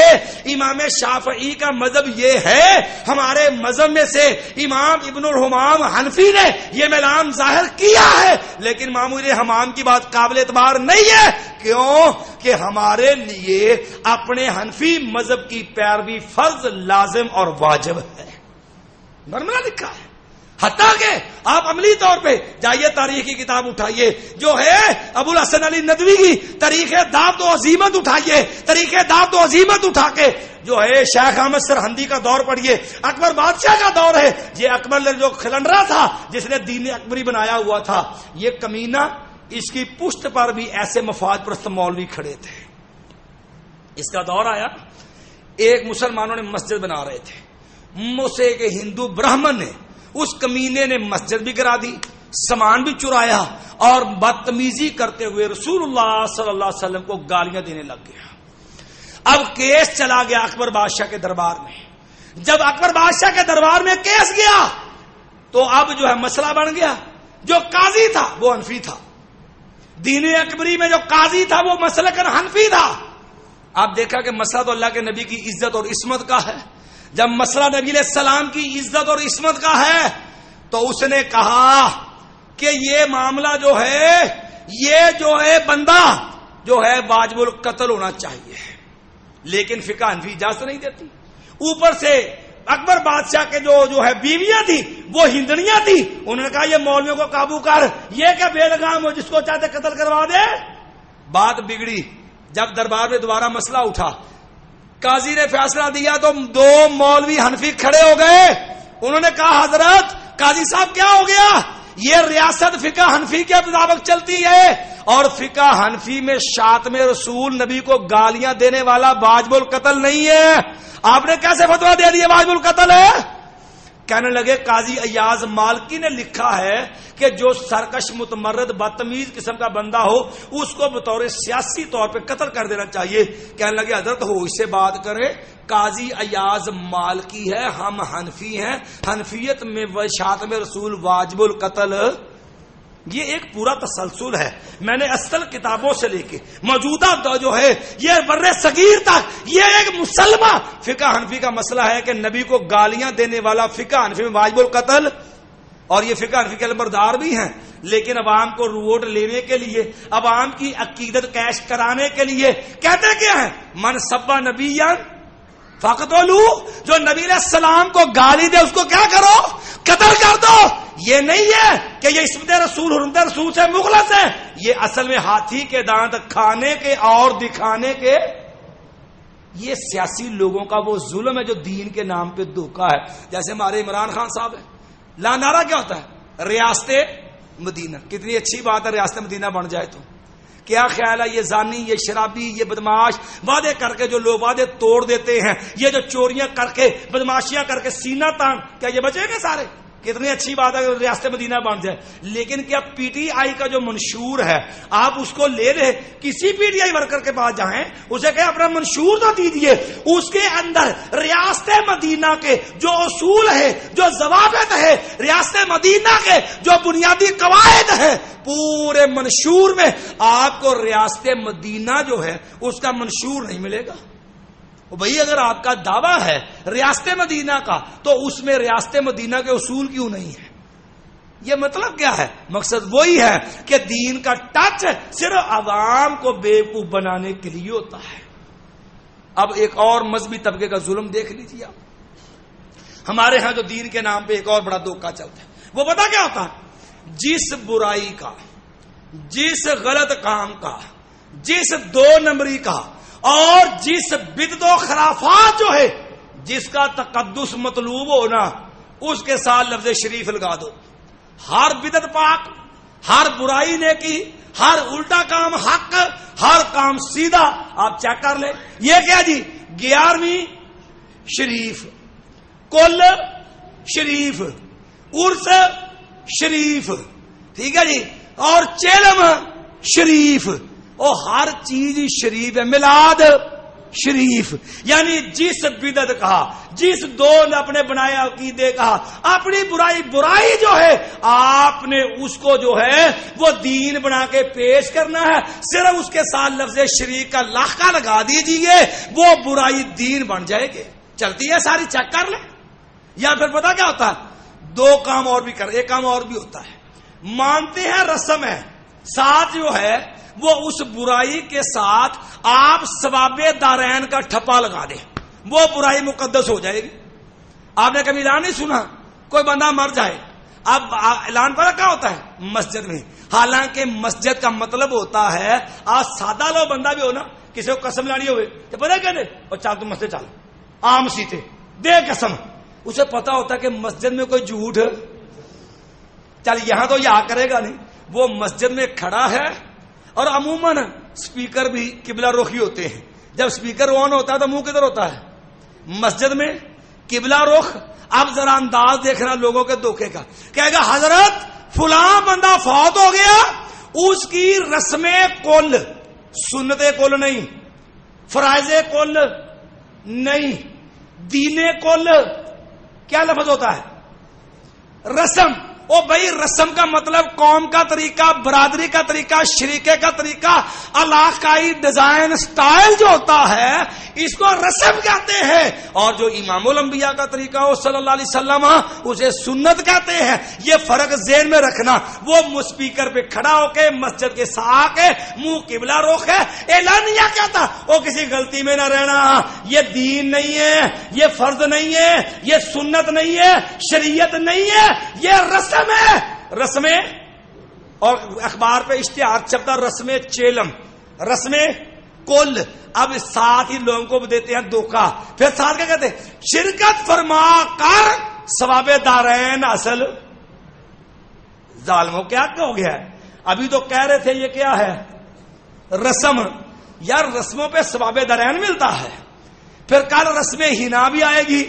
امام شافعی کا مذہب یہ ہے، ہمارے مذہب میں سے امام ابن الحمام حنفی نے یہ میلان ظاہر کیا ہے، لیکن معمول حمام کی بات قابل اعتبار نہیں ہے، کیوں کہ ہمارے لیے اپنے حنفی مذہب کی پیروی فرض لازم اور واجب ہے، برملا لکھا ہے۔ حتیٰ کہ آپ عملی طور پہ جائیے تاریخ کی کتاب اٹھائیے جو ہے ابو الحسن علی ندوی کی تاریخ دعوت و عزیمت اٹھائیے، تاریخ دعوت و عزیمت اٹھا کے جو ہے شیخ احمد سرہندی کا دور پڑھیے، اکبر بادشاہ کا دور ہے، یہ اکبر جو کھلنڈرا تھا جس نے دین اکبری بنایا ہوا تھا، یہ کمینہ اس کی پشت پر بھی ایسے مفاد پرست مولوی کھڑے تھے۔ اس کا دور آیا، ایک مسلمانوں نے مسجد بنا رہے تھے، مجھ سے ایک ہندو برہمن نے اس کمینے نے مسجد بھی گرا دی، سامان بھی چرایا اور بدتمیزی کرتے ہوئے رسول اللہ صلی اللہ علیہ وسلم کو گالیاں دینے لگ گیا۔ اب کیس چلا گیا اکبر بادشاہ کے دربار میں، جب اکبر بادشاہ کے دربار میں کیس گیا تو اب جو ہے مسئلہ بن گیا، جو قاضی تھا وہ حنفی تھا، دین اکبری میں جو قاضی تھا وہ مسلک حنفی تھا۔ آپ دیکھا کہ مسئلہ تو اللہ کے نبی کی عزت اور عصمت کا ہے، جب مسئلہ نبی علیہ السلام کی عزت اور عصمت کا ہے تو اس نے کہا کہ یہ معاملہ جو ہے یہ جو ہے بندہ جو ہے واجب القتل ہونا چاہیے، لیکن فقہ حنفی اجازت نہیں دیتی۔ اوپر سے اکبر بادشاہ کے جو ہے بیویاں تھی وہ ہندڑیاں تھی، انہوں نے کہا یہ مولویوں کو قابو کر، یہ کیا بے لگام ہو جس کو چاہتے قتل کروا دے۔ بات بگڑی، جب دربار میں دوبارہ مسئلہ اٹھا، قاضی نے فیصلہ دیا تو دو مولوی حنفی کھڑے ہو گئے، انہوں نے کہا حضرت قاضی صاحب کیا ہو گیا، یہ ریاست فقہ حنفی کے مطابق چلتی ہے اور فقہ حنفی میں شاتم رسول نبی کو گالیاں دینے والا واجب القتل نہیں ہے، آپ نے کیسے فتویٰ دے دیا واجب القتل ہے؟ کہنے لگے قاضی ایاز مالکی نے لکھا ہے کہ جو سرکش متمرد بدتمیز قسم کا بندہ ہو اس کو بطور سیاسی طور پہ قتل کر دینا چاہیے۔ کہنے لگے حضرت ہو اس سے بات کریں، قاضی ایاز مالکی ہے، ہم حنفی ہیں، حنفیت میں شاتم رسول واجب القتل، یہ ایک پورا تسلسل ہے، میں نے اصل کتابوں سے لے کے موجودہ جو ہے یہ بر صغیر تک یہ ایک مسلمہ فقہ حنفی کا مسئلہ ہے کہ نبی کو گالیاں دینے والا فقہ حنفی میں واجب القتل، اور یہ فقہ حنفی کے علمبردار بھی ہیں، لیکن عوام کو ووٹ لینے کے لیے، عوام کی عقیدت کیش کرانے کے لیے کہتے کیا ہیں، من سبا نبیًا فقتلوا، جو نبی علیہ السلام کو گالی دے اس کو کیا کرو، قتل کر دو۔ یہ نہیں ہے کہ یہ عصمت رسول حرمت رسول سے مخلص ہے، یہ اصل میں ہاتھی کے دانت کھانے کے اور دکھانے کے، یہ سیاسی لوگوں کا وہ ظلم ہے جو دین کے نام پہ دھوکا ہے۔ جیسے ہمارے عمران خان صاحب ہے، لا نعرہ کیا ہوتا ہے، ریاست مدینہ، کتنی اچھی بات ہے ریاست مدینہ بن جائے تو، کیا خیال ہے یہ زانی، یہ شرابی، یہ بدماش، وعدے کر کے جو لوگ وعدے توڑ دیتے ہیں، یہ جو چوریاں کر کے بدماشیاں کر کے سینہ تان، کیا یہ بچیں گے سارے؟ کتنی اچھی بات ہے ریاست مدینہ بن جائے، لیکن کیا پی ٹی آئی کا جو منشور ہے آپ اس کو لے لیں، کسی پی ٹی آئی ورکر کے پاس جائیں اسے کہ اپنا منشور تو دیجیے، اس کے اندر ریاست مدینہ کے جو اصول ہے، جو ضوابط ہے، ریاست مدینہ کے جو بنیادی قواعد ہیں، پورے منشور میں آپ کو ریاست مدینہ جو ہے اس کا منشور نہیں ملے گا۔ بھئی اگر آپ کا دعویٰ ہے ریاست مدینہ کا تو اس میں ریاست مدینہ کے اصول کیوں نہیں ہے؟ یہ مطلب کیا ہے؟ مقصد وہی ہے کہ دین کا ٹچ صرف عوام کو بیوقوف بنانے کے لیے ہوتا ہے۔ اب ایک اور مذہبی طبقے کا ظلم دیکھ لیجیے آپ، ہمارے ہاں جو دین کے نام پہ ایک اور بڑا دھوکہ چلتا ہے، وہ پتا کیا ہوتا ہے؟ جس برائی کا، جس غلط کام کا، جس 2 نمبری کا اور جس بدعت و خرافات جو ہے جس کا تقدس مطلوب ہونا، اس کے ساتھ لفظ شریف لگا دو. ہر بدعت پاک، ہر برائی نیکی، ہر الٹا کام حق، ہر کام سیدھا. آپ چیک کر لیں. یہ کیا جی؟ 11ویں شریف، کل شریف، عرس شریف، ٹھیک ہے جی، اور چیلم شریف، اور ہر چیز شریف ہے. میلاد شریف، یعنی جس بدعت کہا، جس دو نے اپنے بنائے عقیدے کہا، اپنی برائی جو ہے آپ نے اس کو جو ہے وہ دین بنا کے پیش کرنا ہے. صرف اس کے ساتھ لفظ شریف کا لاحقہ لگا دیجیے، وہ برائی دین بن جائے گی. چلتی ہے ساری، چیک کر لیں. یا پھر پتا کیا ہوتا ہے؟ 2 کام اور بھی ایک کام اور بھی ہوتا ہے. مانتے ہیں رسم ہے، ساتھ جو ہے وہ اس برائی کے ساتھ آپ ثواب دارین کا ٹھپا لگا دیں، وہ برائی مقدس ہو جائے گی. آپ نے کبھی اعلان نہیں سنا؟ کوئی بندہ مر جائے، اب اعلان پر کیا ہوتا ہے؟ مسجد میں. حالانکہ مسجد کا مطلب ہوتا ہے آج سادہ لو بندہ بھی ہو نا، کسی کو قسم لانی ہوئے تو پتا کیا دے، اور چل تم مسجد چل، عام سیتے دے قسم. اسے پتا ہوتا ہے کہ مسجد میں کوئی جھوٹ ہے، چل یہاں تو یہاں کرے گا نہیں. وہ مسجد میں کھڑا ہے، اور عموماً سپیکر بھی قبلہ رخی ہوتے ہیں. جب سپیکر آن ہوتا ہے تو منہ کدھر ہوتا ہے؟ مسجد میں قبلہ رخ. اب ذرا انداز دیکھنا لوگوں کے دھوکے کا. کہے گا حضرت فلاں بندہ فوت ہو گیا، اس کی رسمیں کل، سنت کل نہیں، فرائض کل نہیں، دین کل. کیا لفظ ہوتا ہے؟ رسم. او بھائی رسم کا مطلب قوم کا طریقہ، برادری کا طریقہ، شریکے کا طریقہ، علاقائی ڈیزائن سٹائل جو ہوتا ہے اس کو رسم کہتے ہیں. اور جو امام الانبیاء کا طریقہ ہو صلی اللہ علیہ وسلم اسے سنت کہتے ہیں. یہ فرق ذہن میں رکھنا. وہ اسپیکر پہ کھڑا ہو کے مسجد کے ساتھ منہ قبلہ رخ ہے، اعلانیہ کہتا وہ کسی غلطی میں نہ رہنا. یہ دین نہیں ہے، یہ فرض نہیں ہے، یہ سنت نہیں ہے، شریعت نہیں ہے، یہ رسم ہے. رسمیں. اور اخبار پہ اشتہار چلتا رسمیں چیلم، رسمیں کل. اب ساتھ ہی لوگوں کو دیتے ہیں دھوکہ. پھر ساتھ کیا کہتے ہیں؟ شرکت فرما کر ثواب دارین اصل. ظالموں کیا ہو گیا ہے؟ ابھی تو کہہ رہے تھے یہ کیا ہے؟ رسم. یار رسموں پہ ثواب دارین ملتا ہے. پھر کل رسم ہنا بھی آئے گی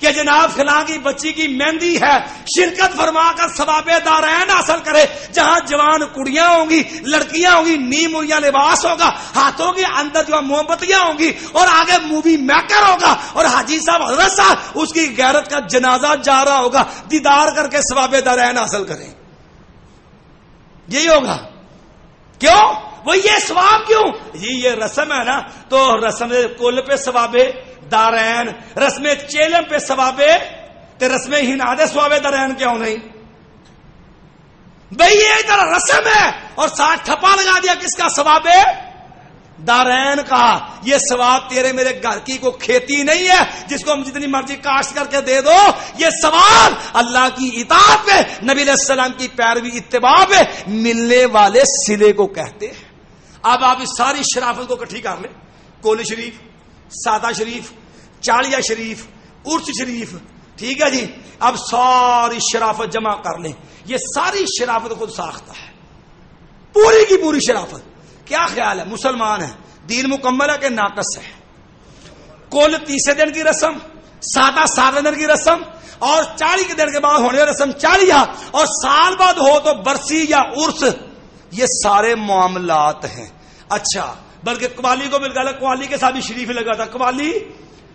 کہ جناب فلاں کی بچی کی مہندی ہے، شرکت فرما کر ثواب دارین حاصل کرے. جہاں جوان کڑیاں ہوں گی، لڑکیاں ہوں گی، نیم یا لباس ہوگا، ہاتھوں کے اندر جو موم بتیاں ہوں گی، اور آگے مووی میکر ہوگا، اور حاجی صاحب حضرت صاحب اس کی غیرت کا جنازہ جا رہا ہوگا. دیدار کر کے ثواب دارین حاصل کریں. یہی ہوگا. کیوں؟ وہ یہ ثواب کیوں؟ یہ رسم ہے نا، تو رسم کل پہ ثواب دارین، رسم چیلم پہ ثوابے تے رسم ہنا دے ثواب دارین کیوں نہیں؟ بھئی یہ ادھر رسم ہے اور ساتھ ٹھپا لگا دیا کس کا؟ ثواب دارین کا. یہ ثواب تیرے میرے گھر کی کو کھیتی نہیں ہے جس کو ہم جتنی مرضی کاشت کر کے دے دو. یہ ثواب اللہ کی اطاعت پہ، نبی علیہ السلام کی پیروی اتباع پہ ملنے والے صلے کو کہتے ہیں. اب آپ اس ساری شرافت کو اکٹھی کر لیں. کول شریف، سادہ شریف، چالیہ شریف، عرس شریف، ٹھیک ہے جی. اب ساری شرافت جمع کر لیں. یہ ساری شرافت خود ساختہ ہے، پوری کی پوری شرافت. کیا خیال ہے؟ مسلمان ہے، دین مکمل ہے کہ ناقص ہے؟ کل 30 دن کی رسم، سادہ 7 دن کی رسم، اور 40 کے دن کے بعد ہونے والی رسم 40، اور سال بعد ہو تو برسی یا عرس. یہ سارے معاملات ہیں. اچھا بلکہ قوالی کو بالکل قوالی کے ساتھ بھی شریف لگا تھا، قوالی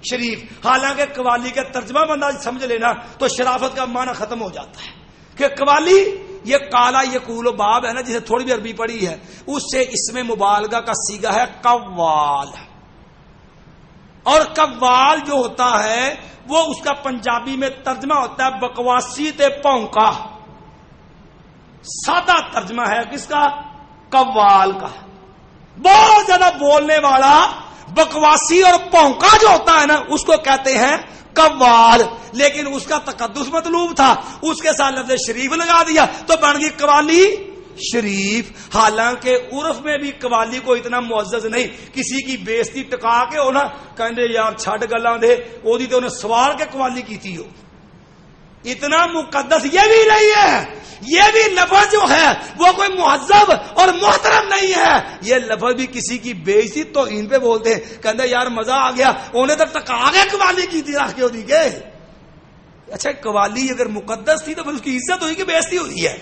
شریف. حالانکہ قوالی کا ترجمہ بندہ سمجھ لینا تو شرافت کا معنی ختم ہو جاتا ہے. کہ قوالی یہ کالا یقول و باب ہے نا، جسے تھوڑی بھی عربی پڑھی ہے، اس سے اس میں مبالغہ کا صیغہ ہے قوال. اور قوال جو ہوتا ہے وہ اس کا پنجابی میں ترجمہ ہوتا ہے بکواسی تے پونکا. سادہ ترجمہ ہے کس کا؟ قوال کا. بہت زیادہ بولنے والا بکواسی اور پونکا جو ہوتا ہے نا اس کو کہتے ہیں قوال، لیکن اس کا تقدس مطلوب تھا، اس کے ساتھ لفظ شریف لگا دیا تو بن گئی قوالی شریف. حالانکہ عرف میں بھی قوالی کو اتنا معزز نہیں. کسی کی بےزتی ٹکا کے ہونا کہندے یار چھڈ گلاں دے اودی تے انہیں سوار کے قوالی کیتی ہو. اتنا مقدس یہ بھی نہیں ہے. یہ بھی لفظ جو ہے وہ کوئی مہذب اور محترم نہیں ہے. یہ لفظ بھی کسی کی بےعزتی توہین پہ بولتے ہیں. کہندے یار مزہ آ گیا انہیں تو ٹکا کے قوالی کیتی رکھ کے اودی کے. اچھا قوالی اگر مقدس تھی تو پھر اس کی عزت ہوئی کہ بےزتی ہوئی ہے.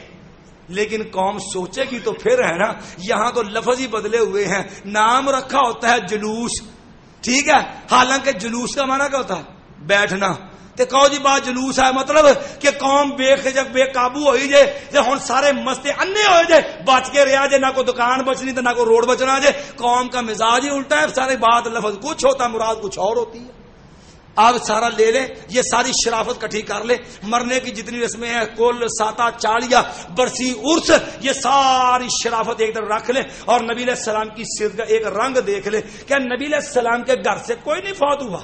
لیکن قوم سوچے گی تو پھر ہے نا. یہاں تو لفظ ہی بدلے ہوئے ہیں. نام رکھا ہوتا ہے جلوس، ٹھیک ہے، حالانکہ جلوس کا معنی کیا ہوتا ہے؟ بیٹھنا. تے کہو جی بات جلوس ہے مطلب کہ قوم بے قابو ہوئی جے تے ہن سارے مستے انے ہوئے جے بچ کے رہا جے. نہ کوئی دکان بچنی تے نہ کوئی روڈ بچنا جے. قوم کا مزاج ہی الٹا ہے. سارے بات لفظ کچھ ہوتا مراد کچھ اور ہوتی ہے. آپ سارا لے لیں، یہ ساری شرافت کٹھی کر لیں. مرنے کی جتنی رسمیں ہیں کل ساتا چاڑیا برسی عرس، یہ ساری شرافت ایک طرف رکھ لیں اور نبی علیہ السلام کی سیرت کا ایک رنگ دیکھ لیں. کیا نبی علیہ السلام کے گھر سے کوئی نہیں فوت ہوا؟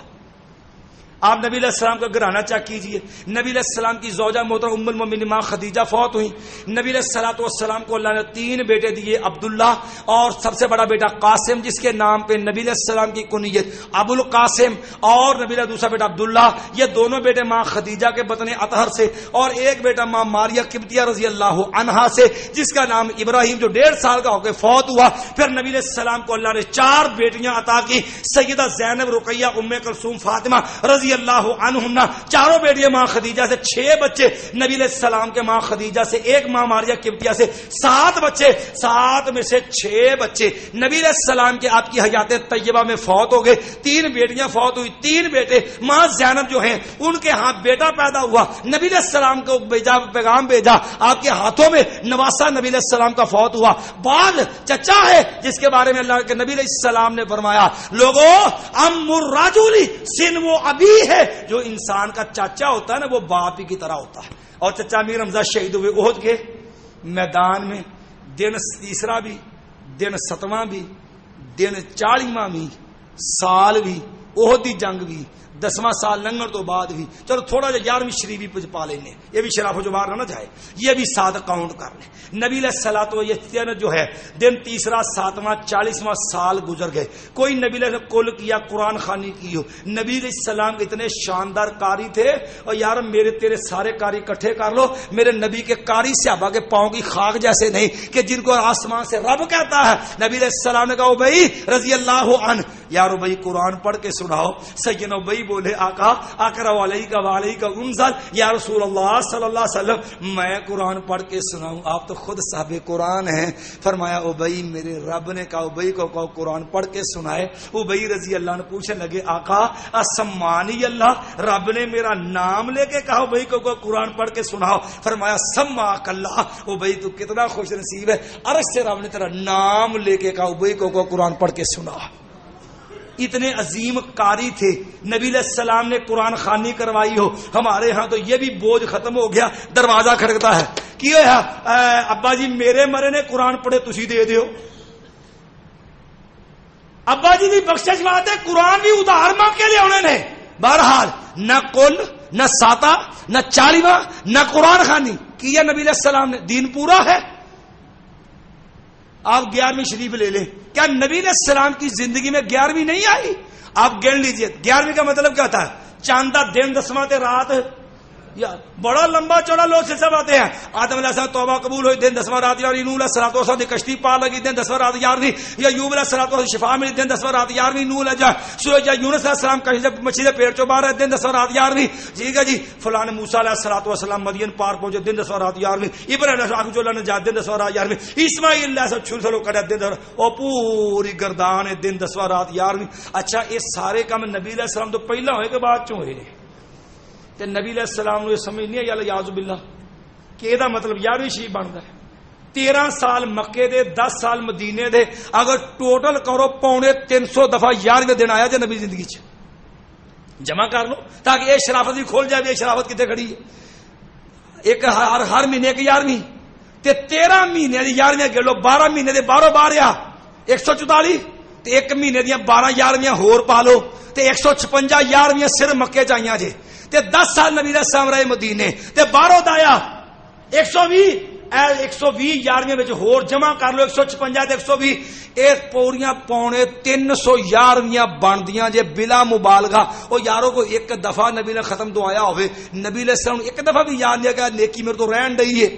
آپ نبی علیہ السلام کا گھرانہ چیک کیجئے. نبی علیہ السلام کی زوجہ محترمہ ام المؤمنین ماں خدیجہ فوت ہوئی. نبی علیہ الصلوۃ والسلام کو اللہ نے 3 بیٹے دیے، عبداللہ اور سب سے بڑا بیٹا قاسم جس کے نام پہ نبی علیہ السلام کی کنیت ابو القاسم، اور نبی علیہ دوسرا بیٹا عبداللہ. یہ دونوں بیٹے ماں خدیجہ کے بطن اطہر سے، اور ایک بیٹا ماں ماریہ قبطیہ رضی اللہ عنہا سے جس کا نام ابراہیم جو 1.5 سال کا ہو کے فوت ہوا. پھر نبی علیہ السلام کو اللہ نے 4 بیٹیاں عطا کی، سیدہ زینب، رقیہ، ام کلثوم، فاطمہ رضی اللہ عنہن. چاروں بیٹیاں ماں خدیجہ سے. 6 بچے نبی علیہ السلام کے ماں خدیجہ سے، 1 ماں ماریہ قبطیہ سے. 7 بچے، 7 میں سے 6 بچے نبی علیہ السلام کے آپ کی حیات طیبہ میں فوت ہو گئے. 3 بیٹیاں فوت ہوئی، 3 بیٹے. ماں زینب جو ہیں ان کے ہاں بیٹا پیدا ہوا. نبی علیہ السلام کو پیغام بھیجا، آپ کے ہاتھوں میں نواسا نبی علیہ السلام کا فوت ہوا. بعد چچا ہے جس کے بارے میں اللہ کے نبی علیہ السلام نے فرمایا لوگوں ام الرجل سن وہ ابھی ہے. جو انسان کا چاچا ہوتا ہے نا وہ باپ ہی کی طرح ہوتا ہے. اور چچا امیر حمزہ شہید ہوئے احد کے میدان میں. دن 3 بھی، دن 7واں بھی، دن 40واں بھی، سال بھی، احد دی جنگ بھی، 10واں سال لنگن تو بعد بھی. چلو تھوڑا جا 11ویں شریف بھی پا لینے، یہ بھی شرافت جو باہر نہ جائے، یہ بھی 7 کاؤنٹ کر لیں. نبی علیہ الصلوۃ و یہ جو ہے دن 3، 7واں، 40واں سال گزر گئے. کوئی نبی علیہ کل کیا قرآن خوانی کی ہو. نبی علیہ السلام اتنے شاندار قاری تھے، اور یار میرے تیرے سارے قاری اکٹھے کر لو، میرے نبی کے قاری صحابہ کے پاؤں کی خاک جیسے نہیں کہ جن کو آسمان سے رب کہتا ہے. نبی علیہ السلام نے کہا ابی رضی اللہ عنہ، یار ابی قرآن پڑھ کے سناؤ. سیدنا ابی بولے آقا اقرا علیک و علیک انزل، یا رسول اللہ صلی اللہ علیہ وسلم میں قرآن پڑھ کے سناؤں؟ آپ تو خود صاحب قرآن ہیں. فرمایا ابی میرے رب نے کہا ابی کو کہو قرآن پڑھ کے سنائے. ابی رضی اللہ عنہ پوچھنے لگے آقا اسمانی اللہ، رب نے میرا نام لے کے کہا ابی کو قرآن پڑھ کے سناؤ؟ فرمایا سماک اللہ. ابی تو کتنا خوش نصیب ہے، عرش سے رب نے تیرا نام لے کے کہا ابی کو قرآن پڑھ کے سنا. اتنے عظیم قاری تھے. نبی علیہ السلام نے قرآن خوانی کروائی ہو. ہمارے ہاں تو یہ بھی بوجھ ختم ہو گیا، دروازہ کھڑکتا ہے کی ہوا ابا جی میرے مرے نے قرآن پڑھے تسی دے دیو. ابا جی دی بخشش بات ہے، قرآن بھی ادھار مانگ کے لے آنے نے. بہرحال نہ کل، نہ ساتا، نہ 40واں، نہ قرآن خوانی کیا نبی علیہ السلام نے. دین پورا ہے. آپ 11ویں شریف لے لیں. کیا نبی علیہ السلام کی زندگی میں 11ویں نہیں آئی؟ آپ گن لیجئے. 11ویں کا مطلب کیا ہوتا ہے؟ چاندہ دن 10واں تے رات. یا بڑا لمبا چوڑا لوگ سلسلہ باتیں ہیں. آدم علیہ السلام توبہ قبول ہوئی دن 10واں رات 11ویں. نوح علیہ السلام کی کشتی پار لگی دن 10واں رات 11ویں. یا ایوب علیہ السلام شفا ملی دن 10واں رات 11ویں. نوح علیہ سورج یونس علیہ السلام کہیں سے مچھلی سے پیٹ چو باہر ہے دن 10واں رات 11ویں. ٹھیک ہے جی. فلاں موسیٰ علیہ السلام مدین پار پہنچے دن 10واں رات 11ویں. ابراہیم علیہ السلام جو اللہ نے جات دن 10واں رات 11ویں. اسماعیل علیہ السلام چھل سلو کرے دن 10واں. او پوری گردان ہے دن 10واں رات 11ویں. اچھا یہ سارے کام نبی علیہ السلام تو پہلا ہوئے کہ بعد چوں ہوئے؟ تے نبی علیہ السلام نے سمجھ نہیں آئی یعوذ باللہ کہ یہ مطلب 11ویں شریف بنتا ہے. 13 سال مکے دے 10 سال مدینے دے اگر ٹوٹل کرو 350 دفعہ 11ویں دن آیا جے نبی زندگی چ. جمع کر لو تاکہ یہ شرافت بھی کھول جائے. یہ شرافت کتنے کھڑی ہے؟ ایک ہر مہینے کی 11ویں تے 13 مہینے دی 11ویں گن لو. 12 مہینے دے 12 12 144 تے 1 مہینے دیا 12 11ویں ہور پا لو تے 156 11ویں صرف مکے چائیاں جے تے 10 سال نبی علیہ السلام رہے مدینے تے باہروں دایا 120 11ویں وچ ہور جمع کر لو 156 تے 120 ایک پوریاں پونے 311ویں بندیاں جے بلا مبالغہ. او یارو کو ایک دفعہ نبی نے ختم دعایا ہوئے, نبی علیہ السلام ایک دفعہ بھی یاد نہیں کہ نیکی میرے تو رہن رہی ہے.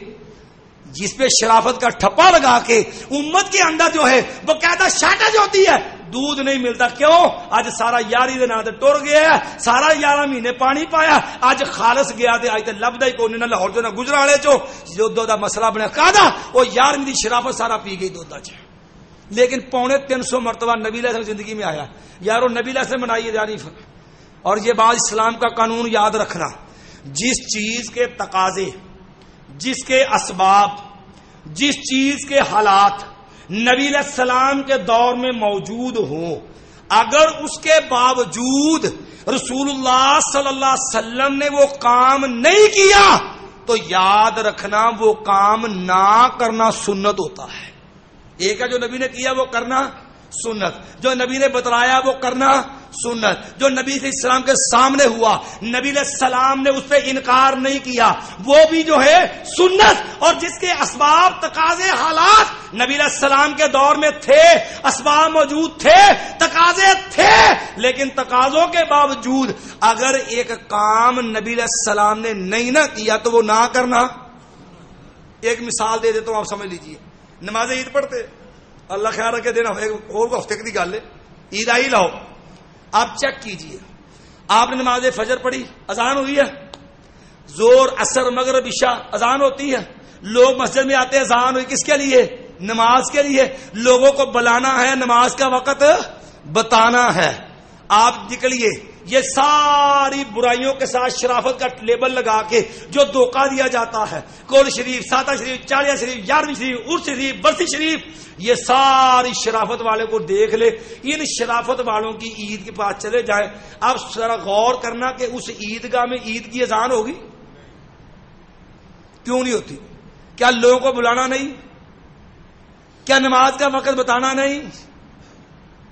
جس پہ شرافت کا ٹھپا لگا کے امت کے اندر جو ہے وہ قاعدہ شارٹیج ہوتی ہے, دودھ نہیں ملتا. کیوں؟ آج سارا یاری دے نام تے ٹر گیا ہے, سارا 11 مہینے پانی پایا, اج خالص گیا تے اج تے لبدا ہی کوئی نہ لاہور جو نہ گجرالے چو جو دو دا مسئلہ بنیا قاعدہ او 11ویں دی شرافت سارا پی گئی دودھ اچ. لیکن پونے 300 مرتبہ نبی علیہ السلام زندگی میں آیا. یارو نبی علیہ السلام بنائی جانی. اور یہ بات اسلام کا قانون یاد رکھنا, جس چیز کے تقاضے, جس کے اسباب, جس چیز کے حالات نبی علیہ السلام کے دور میں موجود ہوں, اگر اس کے باوجود رسول اللہ صلی اللہ علیہ وسلم نے وہ کام نہیں کیا تو یاد رکھنا وہ کام نہ کرنا سنت ہوتا ہے. ایک ہے جو نبی نے کیا وہ کرنا سنت, جو نبی نے بتلایا وہ کرنا سنت, جو نبی علیہ السلام کے سامنے ہوا نبی علیہ السلام نے اس پہ انکار نہیں کیا وہ بھی جو ہے سنت. اور جس کے اسباب تقاضے حالات نبی علیہ السلام کے دور میں تھے, اسباب موجود تھے, تقاضے تھے, لیکن تقاضوں کے باوجود اگر ایک کام نبی علیہ السلام نے نہیں نہ کیا تو وہ نہ کرنا. ایک مثال دے دیتا ہوں, آپ سمجھ لیجئے. نماز عید پڑھتے, اللہ خیال رکھے دینا اور کو ہفتے کی گل ہے, عید آئی لاؤ. آپ چیک کیجئے, آپ نے نماز فجر پڑھی, اذان ہوئی ہے, زور اثر مغرب عشاء اذان ہوتی ہے, لوگ مسجد میں آتے ہیں, اذان ہوئی کس کے لیے؟ نماز کے لیے. لوگوں کو بلانا ہے, نماز کا وقت بتانا ہے. آپ نکلیے, یہ ساری برائیوں کے ساتھ شرافت کا لیبل لگا کے جو دھوکہ دیا جاتا ہے, کول شریف, ساتہ شریف, چالیہ شریف, 11ویں شریف, عرس شریف, برسی شریف, یہ ساری شرافت والے کو دیکھ لے. ان شرافت والوں کی عید کے پاس چلے جائیں. آپ ذرا غور کرنا کہ اس عیدگاہ میں عید کی اذان ہوگی؟ کیوں نہیں ہوتی؟ کیا لوگوں کو بلانا نہیں؟ کیا نماز کا وقت بتانا نہیں؟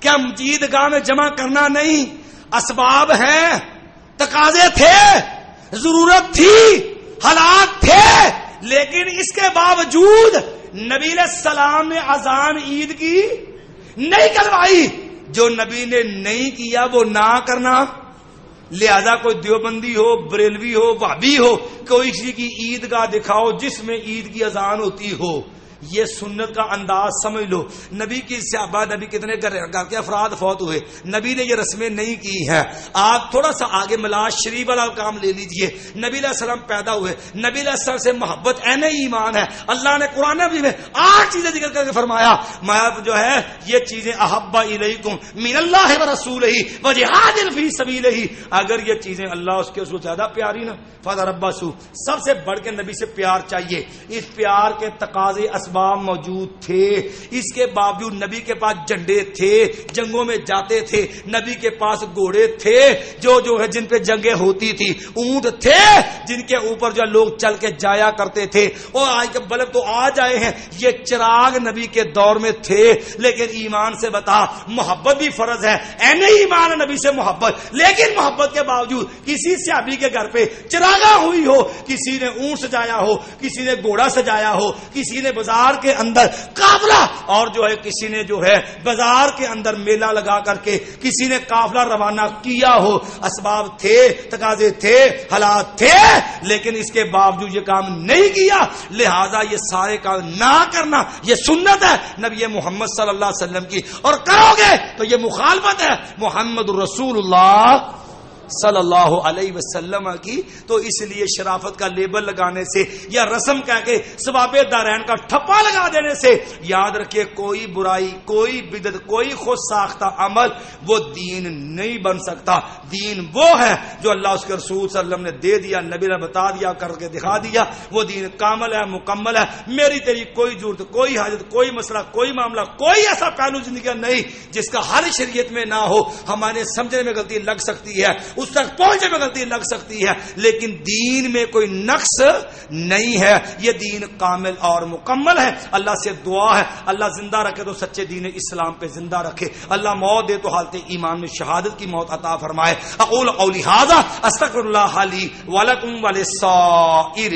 کیا عیدگاہ میں جمع کرنا نہیں؟ اسباب ہیں, تقاضے تھے, ضرورت تھی, حالات تھے, لیکن اس کے باوجود نبی علیہ السلام نے اذان عید کی نہیں کروائی. جو نبی نے نہیں کیا وہ نہ کرنا. لہذا کوئی دیوبندی ہو, بریلوی ہو, وہابی ہو, کوئی کسی کی عیدگاہ دکھاؤ جس میں عید کی اذان ہوتی ہو, یہ سنت کا انداز سمجھ لو. نبی کی صحابہ, نبی کتنے گھر کے افراد فوت ہوئے, نبی نے یہ رسمیں نہیں کی ہیں. آپ تھوڑا سا آگے ملاش شریف والا کام لے لیجئے. نبی علیہ السلام پیدا ہوئے, نبی علیہ السلام سے محبت عین ایمان ہے. اللہ نے قرآن میں 8 چیزیں ذکر کر کے فرمایا, میں جو ہے یہ چیزیں احب الیکم من اللہ و رسولہ و جہاد فی سبیلہ. اگر یہ چیزیں اللہ اس کے رسول زیادہ پیاری نا فتربصوا, سب سے بڑھ کے نبی سے پیار چاہیے. اس پیار کے تقاضے اسباب موجود تھے, اس کے باوجود نبی کے پاس جھنڈے تھے, جنگوں میں جاتے تھے, نبی کے پاس گھوڑے تھے جو ہے جن پہ جنگیں ہوتی تھی, اونٹ تھے جن کے اوپر جو لوگ چل کے جایا کرتے تھے. اور آج کے بلب تو آ جائے ہیں, یہ چراغ نبی کے دور میں تھے. لیکن ایمان سے بتا, محبت بھی فرض ہے, این ایمان نبی سے محبت, لیکن محبت کے باوجود کسی صحابی کے گھر پہ چراغاں ہوئی ہو, کسی نے اونٹ سجایا ہو, کسی نے گھوڑا سجایا ہو, کسی نے بازار کے اندر قافلہ, اور جو ہے کسی نے جو ہے بازار کے اندر میلہ لگا کر کے کسی نے قافلہ روانہ کیا ہو. اسباب تھے, تقاضے تھے, حالات تھے, لیکن اس کے باوجود یہ کام نہیں کیا. لہذا یہ سارے کام نہ کرنا یہ سنت ہے نبی محمد صلی اللہ علیہ وسلم کی, اور کرو گے تو یہ مخالفت ہے محمد رسول اللہ صلی اللہ علیہ وسلم کی. تو اس لیے شرافت کا لیبل لگانے سے یا رسم کہہ کے ثواب دارین کا ٹھپا لگا دینے سے یاد رکھیے کوئی برائی, کوئی بدعت, کوئی خود ساختہ عمل وہ دین نہیں بن سکتا. دین وہ ہے جو اللہ اس کے رسول صلی اللہ علیہ وسلم نے دے دیا, نبی نے بتا دیا, کر کے دکھا دیا. وہ دین کامل ہے, مکمل ہے. میری تیری کوئی ضرورت, کوئی حاجت, کوئی مسئلہ, کوئی معاملہ, کوئی ایسا پہلو زندگی کا نہیں جس کا ہر شریعت میں نہ ہو. ہمارے سمجھنے میں غلطی لگ سکتی ہے, اس تک پہنچنے میں غلطی لگ سکتی ہے، لیکن دین میں کوئی نقص نہیں ہے، یہ دین کامل اور مکمل ہے۔ اللہ سے دعا ہے اللہ زندہ رکھے تو سچے دین اسلام پہ زندہ رکھے، اللہ موت دے تو حالت ایمان میں شہادت کی موت عطا فرمائے۔ اقول قولی ھذا استغفر اللہ لی ولکم ولسائر